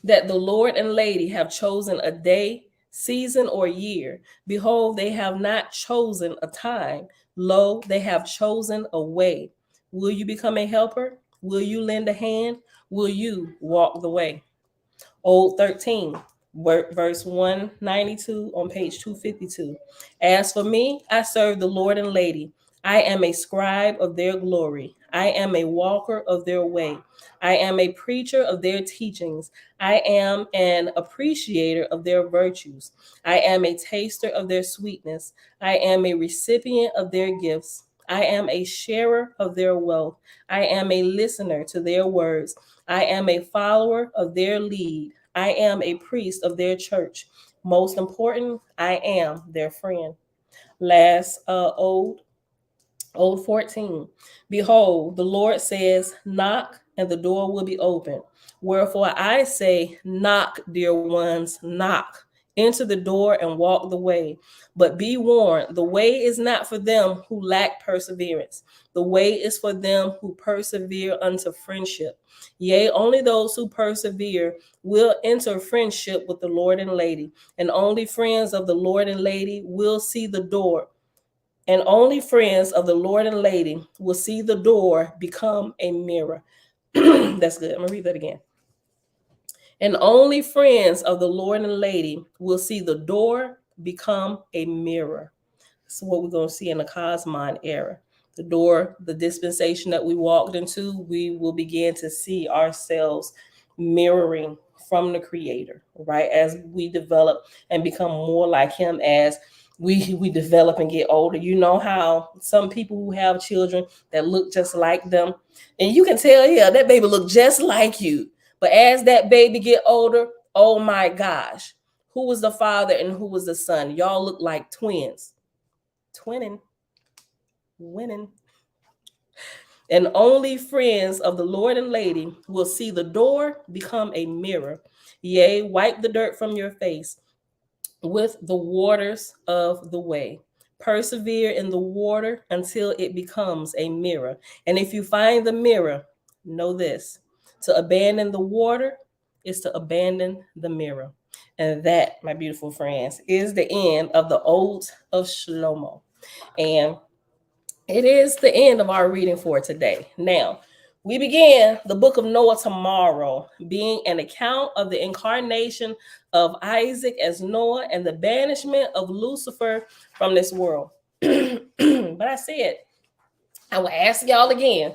that the Lord and Lady have chosen a day, season, or year. Behold, they have not chosen a time. Lo, they have chosen a way. Will you become a helper? Will you lend a hand? Will you walk the way? Old 13, verse 192 on page 252. As for me, I serve the Lord and Lady. I am a scribe of their glory. I am a walker of their way. I am a preacher of their teachings. I am an appreciator of their virtues. I am a taster of their sweetness. I am a recipient of their gifts. I am a sharer of their wealth. I am a listener to their words. I am a follower of their lead. I am a priest of their church. Most important, I am their friend. Last Old 14. Behold, the Lord says, knock, and the door will be opened. Wherefore I say, knock, dear ones, knock. Enter the door and walk the way. But be warned, the way is not for them who lack perseverance. The way is for them who persevere unto friendship. Yea, only those who persevere will enter friendship with the Lord and Lady. And only friends of the Lord and Lady will see the door. And only friends of the Lord and Lady will see the door become a mirror. That's good. I'm going to read that again. And only friends of the Lord and Lady will see the door become a mirror. That's what we're going to see in the Cosmon era. The door, the dispensation that we walked into, we will begin to see ourselves mirroring from the Creator, right? As we develop and become more like Him, as we develop and get older. You know how some people who have children that look just like them, and you can tell, yeah, that baby look just like you. But as that baby get older, oh my gosh, who was the father and who was the son? Y'all look like twins. Twinning, winning. And only friends of the Lord and Lady will see the door become a mirror. Yea, wipe the dirt from your face with the waters of the way. Persevere in the water until it becomes a mirror. And if you find the mirror, know this: to abandon the water is to abandon the mirror. And that, my beautiful friends, is the end of the Odes of Shlomo. And it is the end of our reading for today. Now, we begin the book of Noah tomorrow, being an account of the incarnation of Isaac as Noah and the banishment of Lucifer from this world. But I said, I will ask y'all again,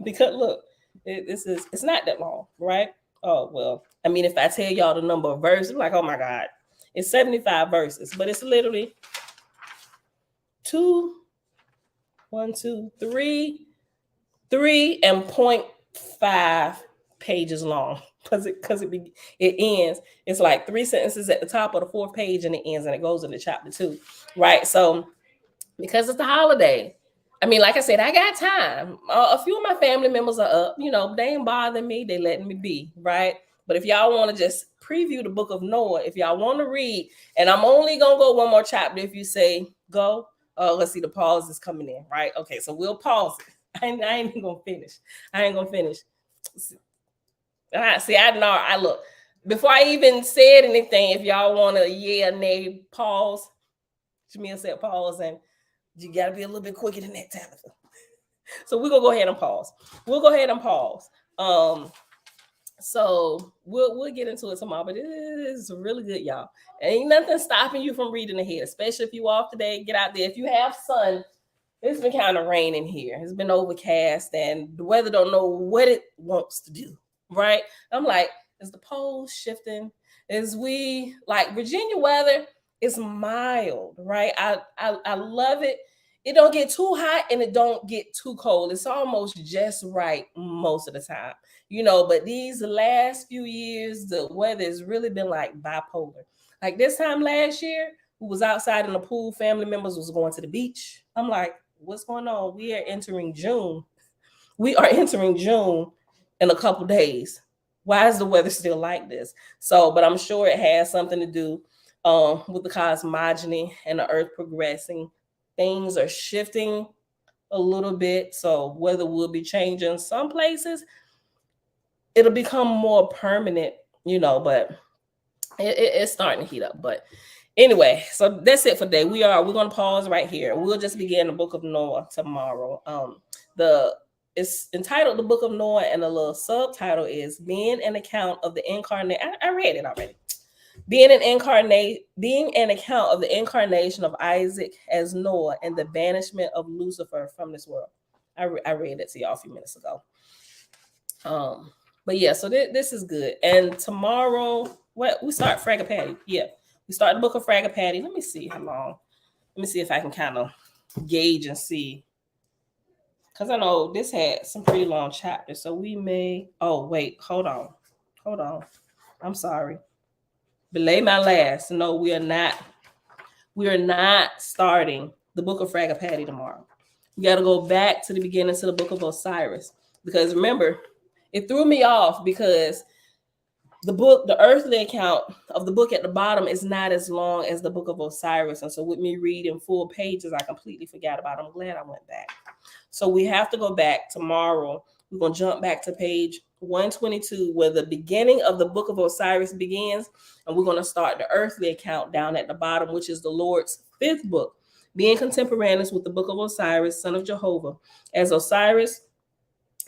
because look, it's not that long, right? Oh, well, I mean, if I tell y'all the number of verses, I'm like, oh my God, it's 75 verses, but it's literally 3 and 0.5 pages long, because it ends. It's like 3 sentences at the top of the 4th page, and it ends, and it goes into chapter 2, right? So because it's the holiday, I mean, like I said, I got time. A few of my family members are up. You know, they ain't bothering me. They letting me be, right? But if y'all want to just preview the book of Noah, if y'all want to read, and I'm only gonna go one more chapter if you say go. Let's see, the pause is coming in, right? Okay, so we'll pause it. I ain't even gonna finish. I ain't gonna finish. See, I look, before I even said anything, if y'all want to yeah, nay, pause. Jamil said pause, and you got to be a little bit quicker than that, Tabitha. So we're gonna go ahead and pause. We'll go ahead and pause. So we'll get into it tomorrow, but it is really good, y'all. Ain't nothing stopping you from reading ahead, especially if you off today. Get out there. If you have sun, it's been kind of raining here. It's been overcast, and the weather don't know what it wants to do. Right? I'm like, is the poles shifting? Is we like Virginia weather? It's mild, right? I love it. It don't get too hot and it don't get too cold. It's almost just right most of the time, But these last few years, the weather has really been like bipolar. Like this time last year, who was outside in the pool, family members was going to the beach. I'm like, what's going on? We are entering June. We are entering June in a couple days. Why is the weather still like this? So, but I'm sure it has something to do with the cosmogony and the earth progressing. Things are shifting a little bit. So weather will be changing. Some places it'll become more permanent, but it's starting to heat up. But anyway, so that's it for today. We're gonna pause right here. We'll just begin the book of Noah tomorrow. It's entitled The Book of Noah, and the little subtitle is Being an Account of the Incarnate. I read it already. Being an account of the incarnation of Isaac as Noah and the banishment of Lucifer from this world. I read it to y'all a few minutes ago. But yeah, so this is good. And tomorrow, we start Fragapati. Yeah, we start the book of Fragapati. Let me see how long. Let me see if I can kind of gauge and see. Because I know this had some pretty long chapters. So we may. Oh, wait. Hold on. I'm sorry. Belay my last. No, we are not. We are not starting the book of Fragapati tomorrow. We got to go back to the beginning to the book of Osiris. Because remember, it threw me off because the earthly account of the book at the bottom is not as long as the book of Osiris. And so with me reading full pages, I completely forgot about it. I'm glad I went back. So we have to go back tomorrow. We're going to jump back to page 122, where the beginning of the book of Osiris begins. And we're going to start the earthly account down at the bottom, which is the Lord's fifth book, being contemporaneous with the book of Osiris, son of Jehovah. As Osiris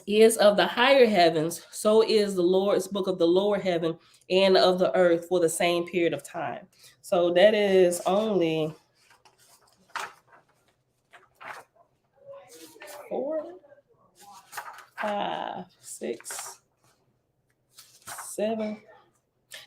is of the higher heavens, so is the Lord's book of the lower heaven and of the earth for the same period of time. So that is only 4, 5, 6, 7.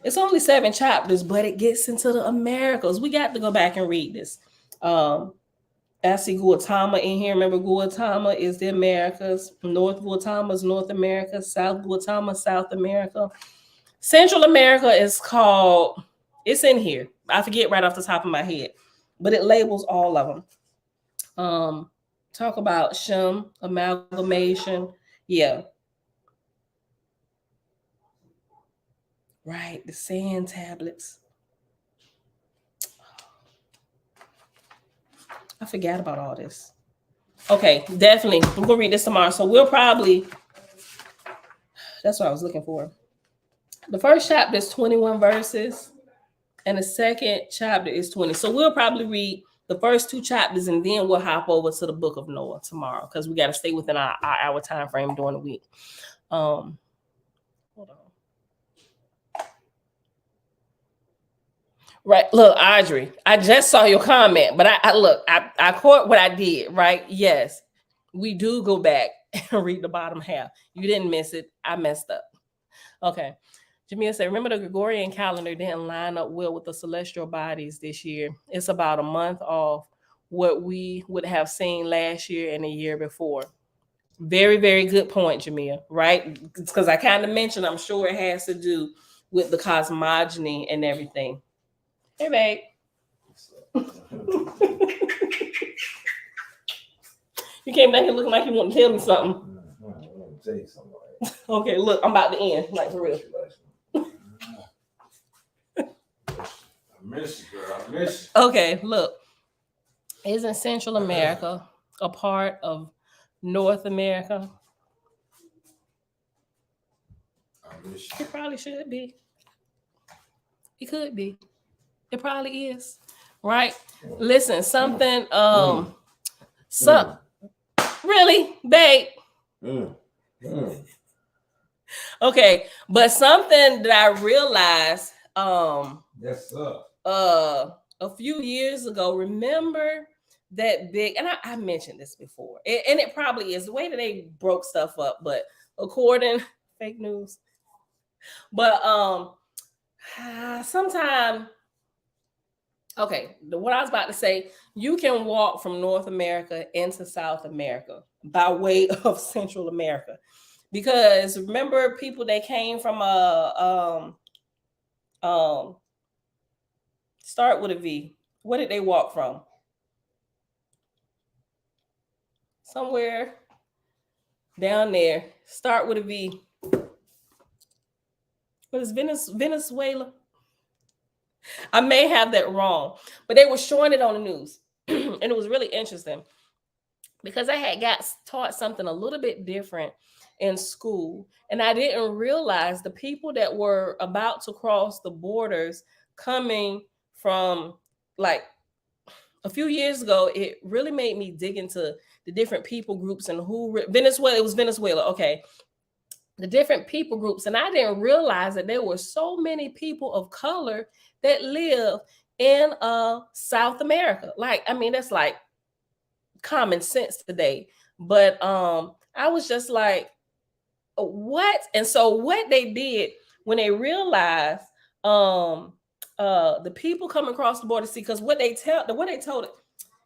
It's only 7 chapters, but it gets into the Americas. We got to go back and read this. I see Gautama in here. Remember, Gautama is the Americas. North Gautama is North America. South Gautama, South America. Central America is called, it's in here. I forget right off the top of my head, but it labels all of them. Talk about Shem, amalgamation. Yeah. Right, the sand tablets. I forgot about all this. Okay, definitely. I'm going to read this tomorrow. So we'll probably, that's what I was looking for. The first chapter is 21 verses, and the second chapter is 20. So we'll probably read the first 2 chapters, and then we'll hop over to the book of Noah tomorrow, because we got to stay within our hour time frame during the week. Hold on. Right, look, Audrey, I just saw your comment, but I caught what I did, right? Yes, we do go back and read the bottom half. You didn't miss it. I messed up. Okay. Jamia said, remember the Gregorian calendar didn't line up well with the celestial bodies this year. It's about a month off what we would have seen last year and the year before. Very, very good point, Jamia, right? Because I kind of mentioned, I'm sure it has to do with the cosmogony and everything. Hey, babe. You came down here looking like you want to tell me something. I want to tell you something. Okay, look, I'm about to end, like for real. I miss you, girl. I miss you. Okay, look. Isn't Central America a part of North America? I miss you. It probably should be. It could be. It probably is. Right? Listen, something, really, babe. Okay, but something that I realized Yes, sir. a few years ago, remember that big, and I mentioned this before, and it probably is the way that they broke stuff up, but according fake news. But sometime, okay, what I was about to say, you can walk from North America into South America by way of Central America. Because remember people that came from start with a V. Where did they walk from? Somewhere down there. Start with a V. What is Venezuela? I may have that wrong, but they were showing it on the news. And it was really interesting because I had got taught something a little bit different in school, and I didn't realize the people that were about to cross the borders coming from, like, a few years ago. It really made me dig into the different people groups and who Venezuela. It was Venezuela. Okay, the different people groups, and I didn't realize that there were so many people of color that live in South America. Like, I mean, that's like common sense today, but I was just like, what? And so what they did when they realized the people coming across the border, see, because what they told it,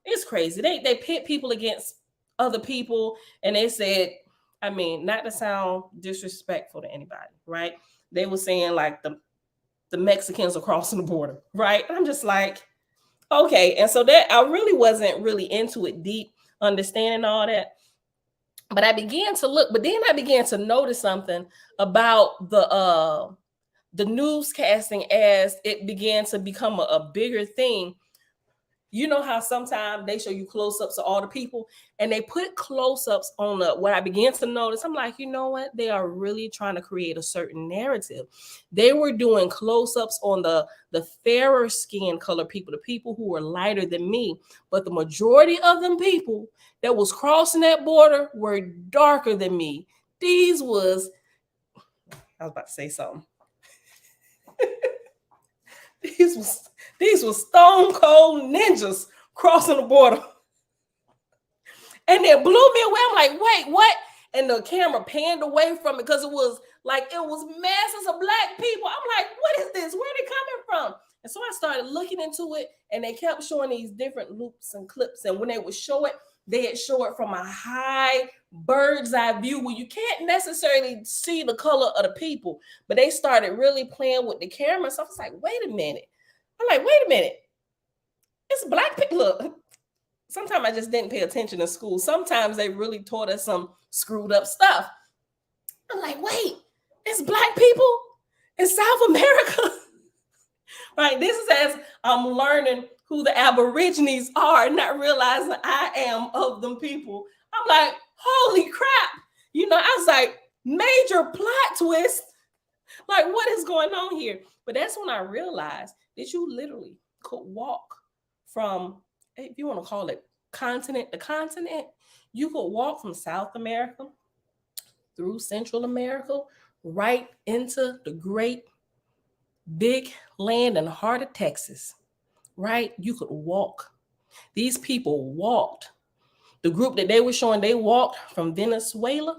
it's crazy. They pit people against other people, and they said, I mean, not to sound disrespectful to anybody, right? They were saying like the Mexicans are crossing the border, right? I'm just like, okay. And so that I really wasn't really into it deep, understanding all that. But I began to look, but then I began to notice something about the newscasting as it began to become a bigger thing. You know how sometimes they show you close-ups of all the people, and they put close-ups on what I began to notice. I'm like, you know what? They are really trying to create a certain narrative. They were doing close-ups on the fairer skin color people, the people who were lighter than me. But the majority of them people that was crossing that border were darker than me. I was about to say something. These were stone cold ninjas crossing the border. And it blew me away. I'm like, wait, what? And the camera panned away from it because it was masses of black people. I'm like, what is this? Where are they coming from? And so I started looking into it, and they kept showing these different loops and clips. And when they would show it, they'd show it from a high bird's eye view where you can't necessarily see the color of the people. But they started really playing with the camera. So I was like, wait a minute. It's black people. Look, sometimes I just didn't pay attention in school. Sometimes they really taught us some screwed up stuff. I'm like, wait, it's black people in South America. Right? This is as I'm learning who the Aborigines are, not realizing I am of them people. I'm like, holy crap. I was like, major plot twist. Like, what is going on here? But that's when I realized that you literally could walk from, if you want to call it continent to continent, you could walk from South America through Central America right into the great big land and heart of Texas, right? You could walk. These people walked. The group that they were showing, they walked from Venezuela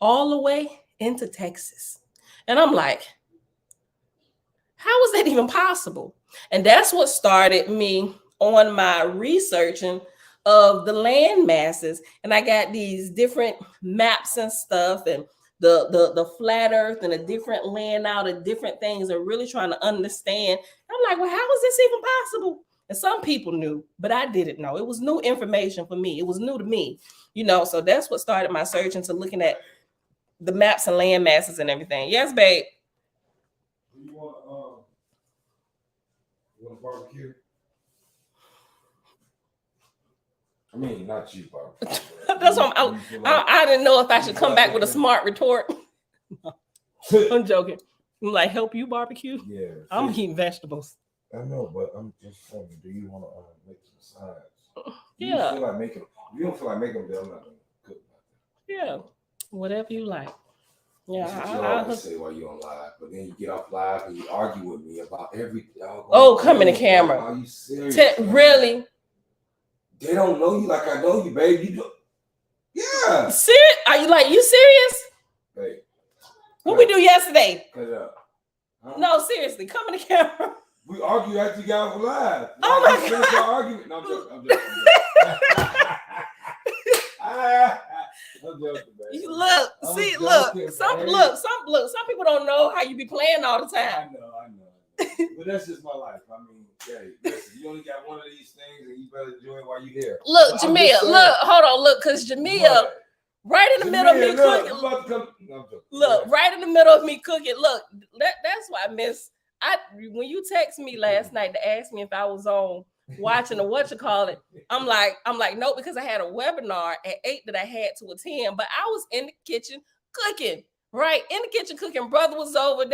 all the way into Texas. And I'm like, how is that even possible? And that's what started me on my researching of the land masses. And I got these different maps and stuff, and the flat earth and the different land out of different things, and really trying to understand. I'm like, well, how is this even possible? And some people knew, but I didn't know. It was new information for me. It was new to me, so that's what started my search into looking at the maps and land masses and everything. Yes, babe. You want barbecue? I mean, not you, barbecue. That's what I didn't know if I should come back with a smart retort. I'm joking. I'm like, help you barbecue? Yeah. I'm eating vegetables. I know, but I'm just saying, do you want to make some sides? Yeah. You feel like making? If you don't feel like making them, I'm not gonna cook nothing. Yeah. Whatever you like. Yeah, That's what you always say while you're on live, but then you get off live and you argue with me about everything. Oh, come in the camera. Are you serious? Really? They don't know you like I know you, babe. You do. Yeah. Serious? Are you serious? Hey. What we do yesterday? Cut it up. Huh? No, seriously, come in the camera. We argue after you got off live. Oh my God. Our argument. No, I'm joking. I'm joking. Look, some people don't know how you be playing all the time. I know. But that's just my life. I mean, hey, listen, you only got one of these things and you better enjoy it while you're here. Look, Jamia, hold on, because Jamia, right in the middle of me cooking. Look, right in the middle of me cooking. Look, that's why I miss. When you text me last night to ask me if I was on watching or I'm like, nope, because I had a webinar at 8 that I had to attend, but I was in the kitchen cooking, right? In the kitchen cooking. Brother was over.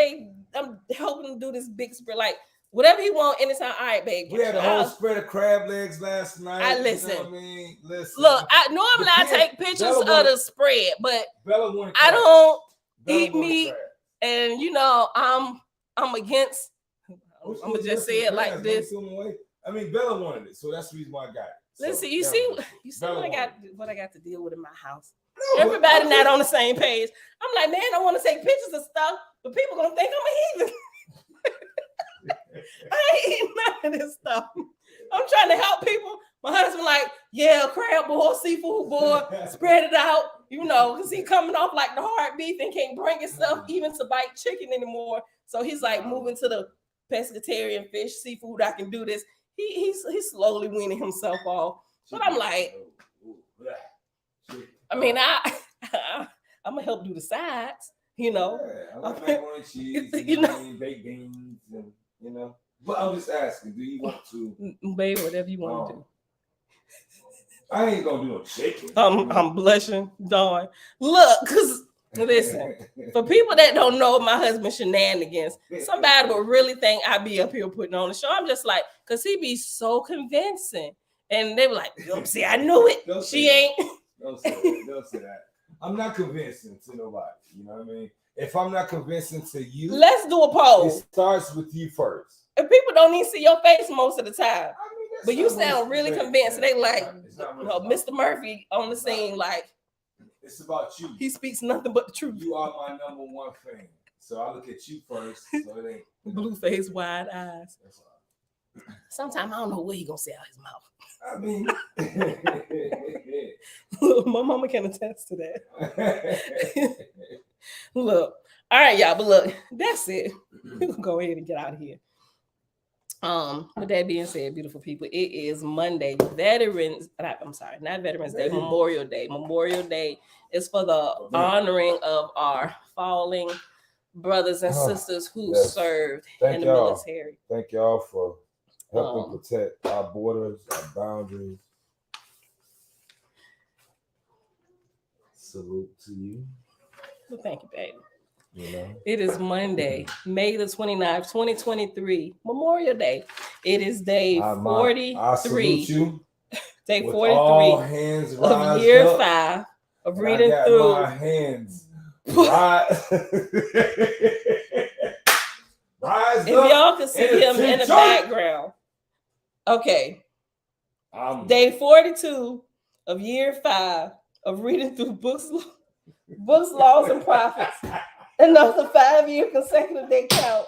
I'm helping him do this big spread, like whatever he want anytime. All right, baby. We had a whole spread of crab legs last night. Listen. You know what I mean? Listen. Look, normally I take pictures of the spread, but I don't eat meat, and I'm against. I'm gonna just say it like this. I mean, Bella wanted it, so that's the reason why I got it. Listen, you see what I got to deal with in my house. Everybody not on the same page. I'm like, man, I want to take pictures of stuff, but people gonna think I'm a heathen. I ain't eating none of this stuff. I'm trying to help people. My husband like, yeah, crab boy, seafood boy, spread it out, because he coming off like the hard beef and can't bring himself even to bite chicken anymore. So he's like moving to the pescatarian fish, seafood. I can do this. He's slowly weaning himself off. But I'm like, I mean, I'm gonna help do the sides, Yeah, I like macaroni and cheese, baked beans, and But I'm just asking, do you want to? Babe, whatever you want to do. I ain't gonna do no chicken. I'm blushing, Dawn. Look, because listen, for people that don't know my husband's shenanigans, somebody would really think I be up here putting on the show. I'm just like, because he be so convincing. And they were like, see, I knew it. She ain't. Don't say that. I'm not convincing to nobody. You know what I mean? If I'm not convincing to you, let's do a poll. It starts with you first. And people don't even see your face most of the time. But you sound really convinced. They like, Mr. Murphy on the scene, like, it's about you. He speaks nothing but the truth. You are my number one fan. So I look at you first. So it ain't blue face, wide eyes. That's all. Sometimes I don't know what he gonna say out his mouth. I mean, my mama can attest to that. Look, all right, y'all, but look, that's it. We're gonna go ahead and get out of here. With that being said, beautiful people, it is Monday, not Veterans Day, Memorial Day. Memorial Day is for the honoring of our falling brothers and sisters who served in the military. Thank y'all for helping protect our borders, our boundaries. Salute to you. Well, thank you, baby. It is Monday, May the 29th, 2023, Memorial Day. It is day 43. I salute you. Day 43 of year 5 of reading through. My hands rise. Rise if y'all can see him in the background. Okay. Day 42 of year 5 of reading through books, laws, and prophets. Another 5-year consecutive day count.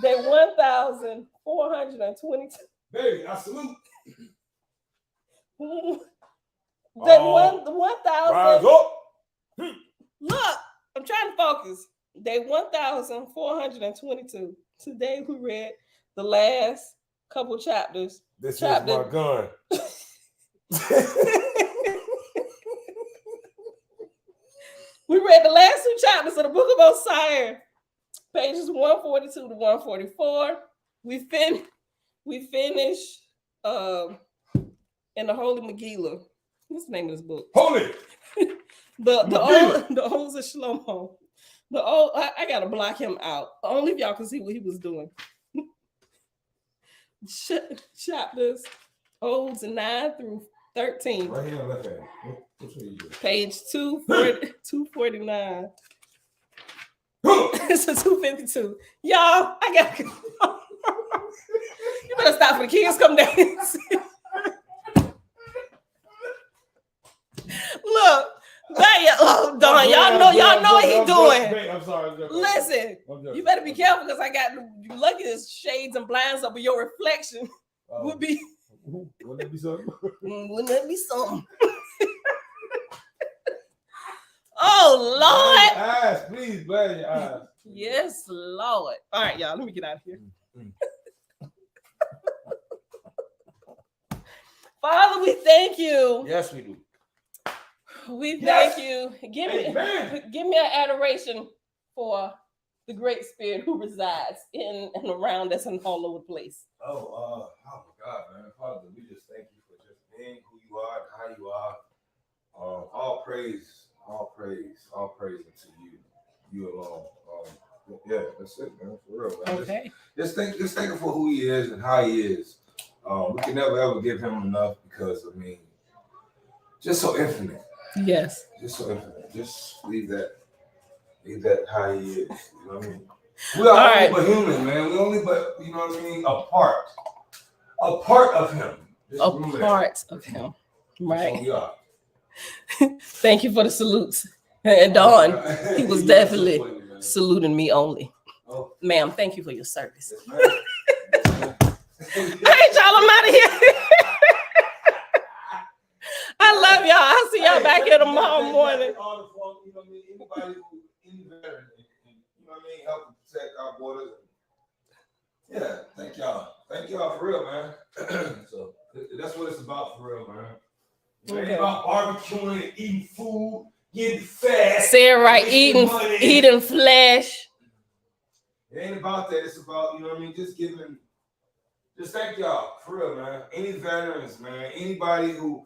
Day 1,422. Baby, I salute. Day 1,000. Look, I'm trying to focus. Day 1,422. Today we read the last couple chapters. This is my gun. We read the last 2 chapters of the book of Osiris, pages 142 to 144. We finished in the Holy Megillah. What's the name of this book? Holy. the Odes of Shlomo. I gotta block him out. Only if y'all can see what he was doing. Chapters, Odes 9 through 13. Right here, left hand. Page 249. It's a 2:52. Y'all, I got to go. You better stop for the kids come down and see. Look, Don, y'all know what he doing. I'm sorry. Listen, you better be careful because I got you lucky there's shades and blinds up, but your reflection would be. Wouldn't that be something? Wouldn't that be something? Oh Lord! Eyes, please, blast your eyes. Yes, Lord. All right, y'all. Let me get out of here. Father, we thank you. Yes, we do. We thank you. Give me an adoration for the great spirit who resides in and around us and all over the place. Oh my God, man. Father, we just thank you for just being who you are and how you are. All praise unto you alone. Yeah, that's it, man. For real, man. Okay. Just thank him for who he is and how he is. We can never ever give him enough because just so infinite. Yes. Just so infinite. Just leave that how he is. You know what I mean? We are only but human, man. We only but you know what I mean? A part of him. Just A part of him. Right. So we are. Thank you for the salutes. And Dawn, he was definitely saluting me only. Oh. Ma'am, thank you for your service. Yes, ma'am. All right, y'all, I'm out of here. I love y'all. I'll see y'all back here tomorrow morning. Anybody who, any veteran, you know what I mean, help protect our borders. Yeah, thank y'all. Thank y'all for real, man. So that's what it's about for real, man. It ain't about barbecuing and eating food, getting fat. Say it right, eating flesh. It ain't about that. It's about, you know what I mean, just thank y'all for real, man. Any veterans, man. Anybody who,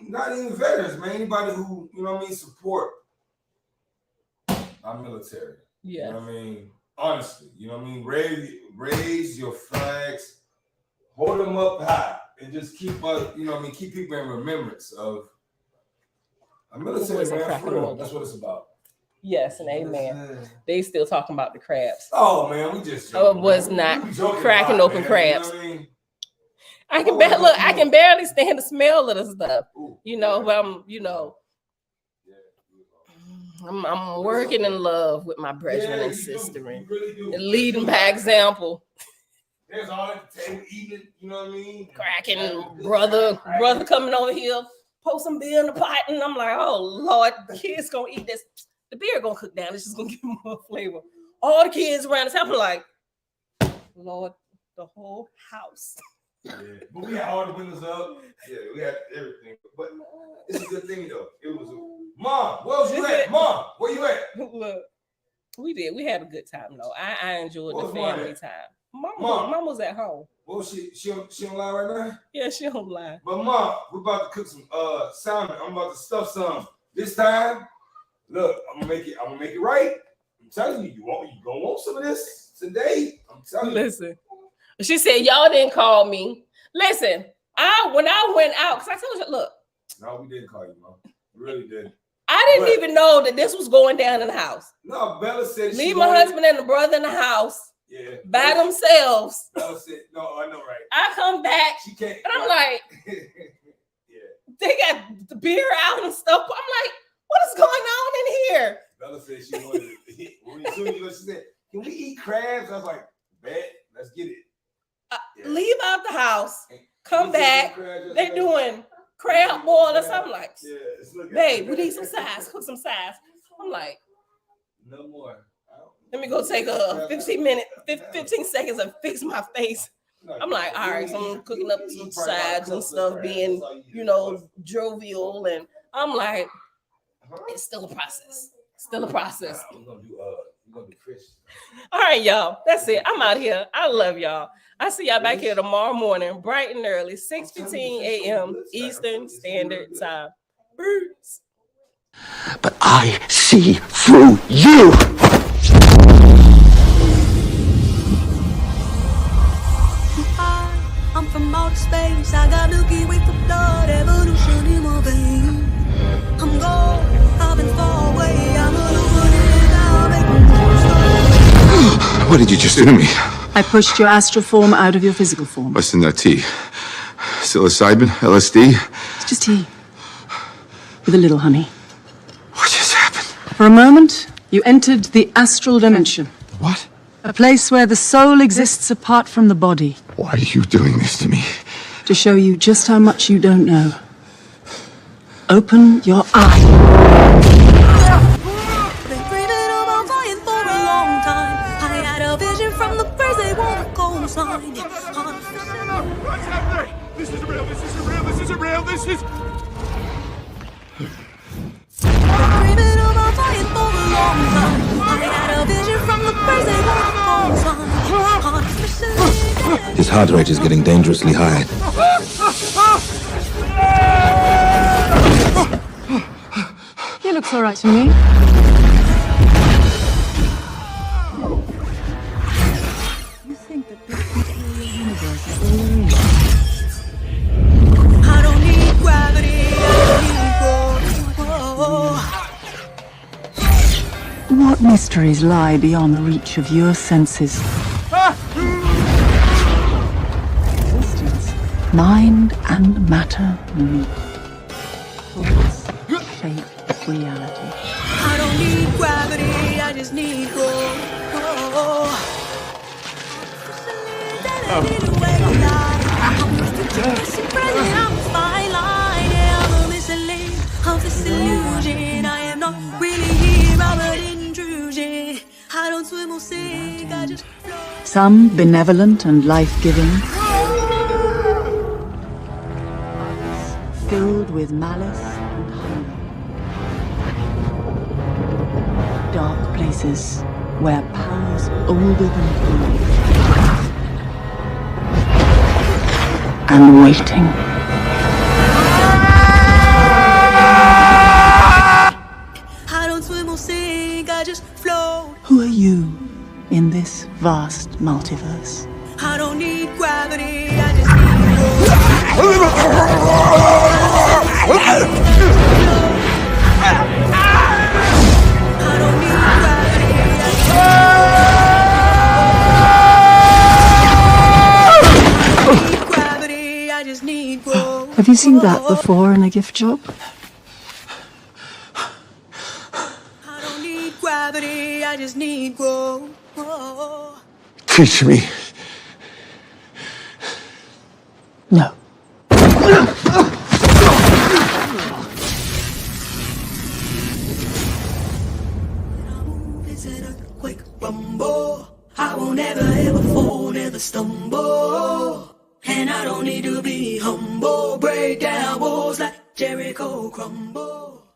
not even veterans, man. Anybody who, you know what I mean, support our military. Yeah. You know what I mean? Honestly, you know what I mean? Raise your flags, hold them up high, and just keep us, you know what I mean, keep people in remembrance of our military, man. For real. That's what it's about. Yes, and amen. They still talking about the crabs. Oh man, we just joking, was not cracking open crabs. You know what I mean? I can barely stand the smell of the stuff. Ooh, you know, but I'm working in love with my brethren and sistering, really and leading by example. There's all at the table eating, you know what I mean? Cracking, brother coming over here, post some beer in the pot, and I'm like, oh Lord, the kids gonna eat this. The beer gonna cook down. It's just gonna give them more flavor. All the kids around the table like, Lord, the whole house. Yeah, but we had all the windows up. Yeah, we had everything. But it's a good thing though. It was Mom, where was you at? Mom, where you at? Look, we did. We had a good time though. I enjoyed the family time. Mom was at home. Well, she online right now? Yeah, she online. But Mom, we're about to cook some salmon. I'm about to stuff some. This time, look, I'm gonna make it right. I'm telling you, you gonna want some of this today. I'm telling you. Listen. She said, y'all didn't call me. Listen, when I went out, because I told you, look. No, we didn't call you, Mom. We really didn't. I didn't even know that this was going down in the house. No, Bella said leave my husband and the brother in the house. Yeah. By themselves. Bella said, no, I know, right. I come back. She can't. And I'm like, yeah. They got the beer out and stuff. I'm like, what is going on in here? Bella said she wanted to when she said, can we eat crabs? I was like, bet, let's get it. Leave out the house, come back. They're doing crab boil or something like. Yeah, babe, we need some sides. Cook some sides. I'm like, no more. Let me go take a 15 seconds and fix my face. I'm like, all right, so I'm cooking up some sides and stuff, being, jovial, and I'm like, it's still a process. Still a process. We're gonna do Chris. All right, y'all. That's it. I'm out here. I love y'all. I see y'all back here tomorrow morning, bright and early, 6:15 a.m. Eastern Standard Time. Birds. But I see through you. I'm from outer space. I got Milky Way for blood, evolution in my veins. I'm gold. I've been far away. I'm a little bit now, making What did you just do to me? I pushed your astral form out of your physical form. What's in that tea? Psilocybin? LSD? It's just tea. With a little honey. What just happened? For a moment, you entered the astral dimension. What? A place where the soul exists apart from the body. Why are you doing this to me? To show you just how much you don't know. Open your eye. Been dreaming about flying for a long time. I had a vision from the birds, they want a cold sign. What's happening? This isn't real, this isn't real, this isn't real, this is... Dreaming about flying for a long time. I had a vision from the birds, they want a cold sign. His heart rate is getting dangerously high. He looks all right to me. You think that this peculiar universe is all there is? I don't need gravity, I don't need What mysteries lie beyond the reach of your senses? Existence, mind and matter meet. Thoughts shape reality. I don't need gravity, I just need growth. I'm this illusion. I am not really here, I'm an intrusion. I don't swim or sink, I just float. Some benevolent and life-giving, filled with malice and hunger. Dark places where powers older than time and waiting. I don't swim or sink, I just float. Who are you in this vast multiverse? I don't need gravity, I just need growth. I don't need gravity, I just need growth. Have you seen that before in a gift shop? I don't need gravity, I just need growth. Teach me. No. It's an earthquake rumble. I won't ever ever fall, never stumble. And I don't need to be humble. Break down walls like Jericho crumble.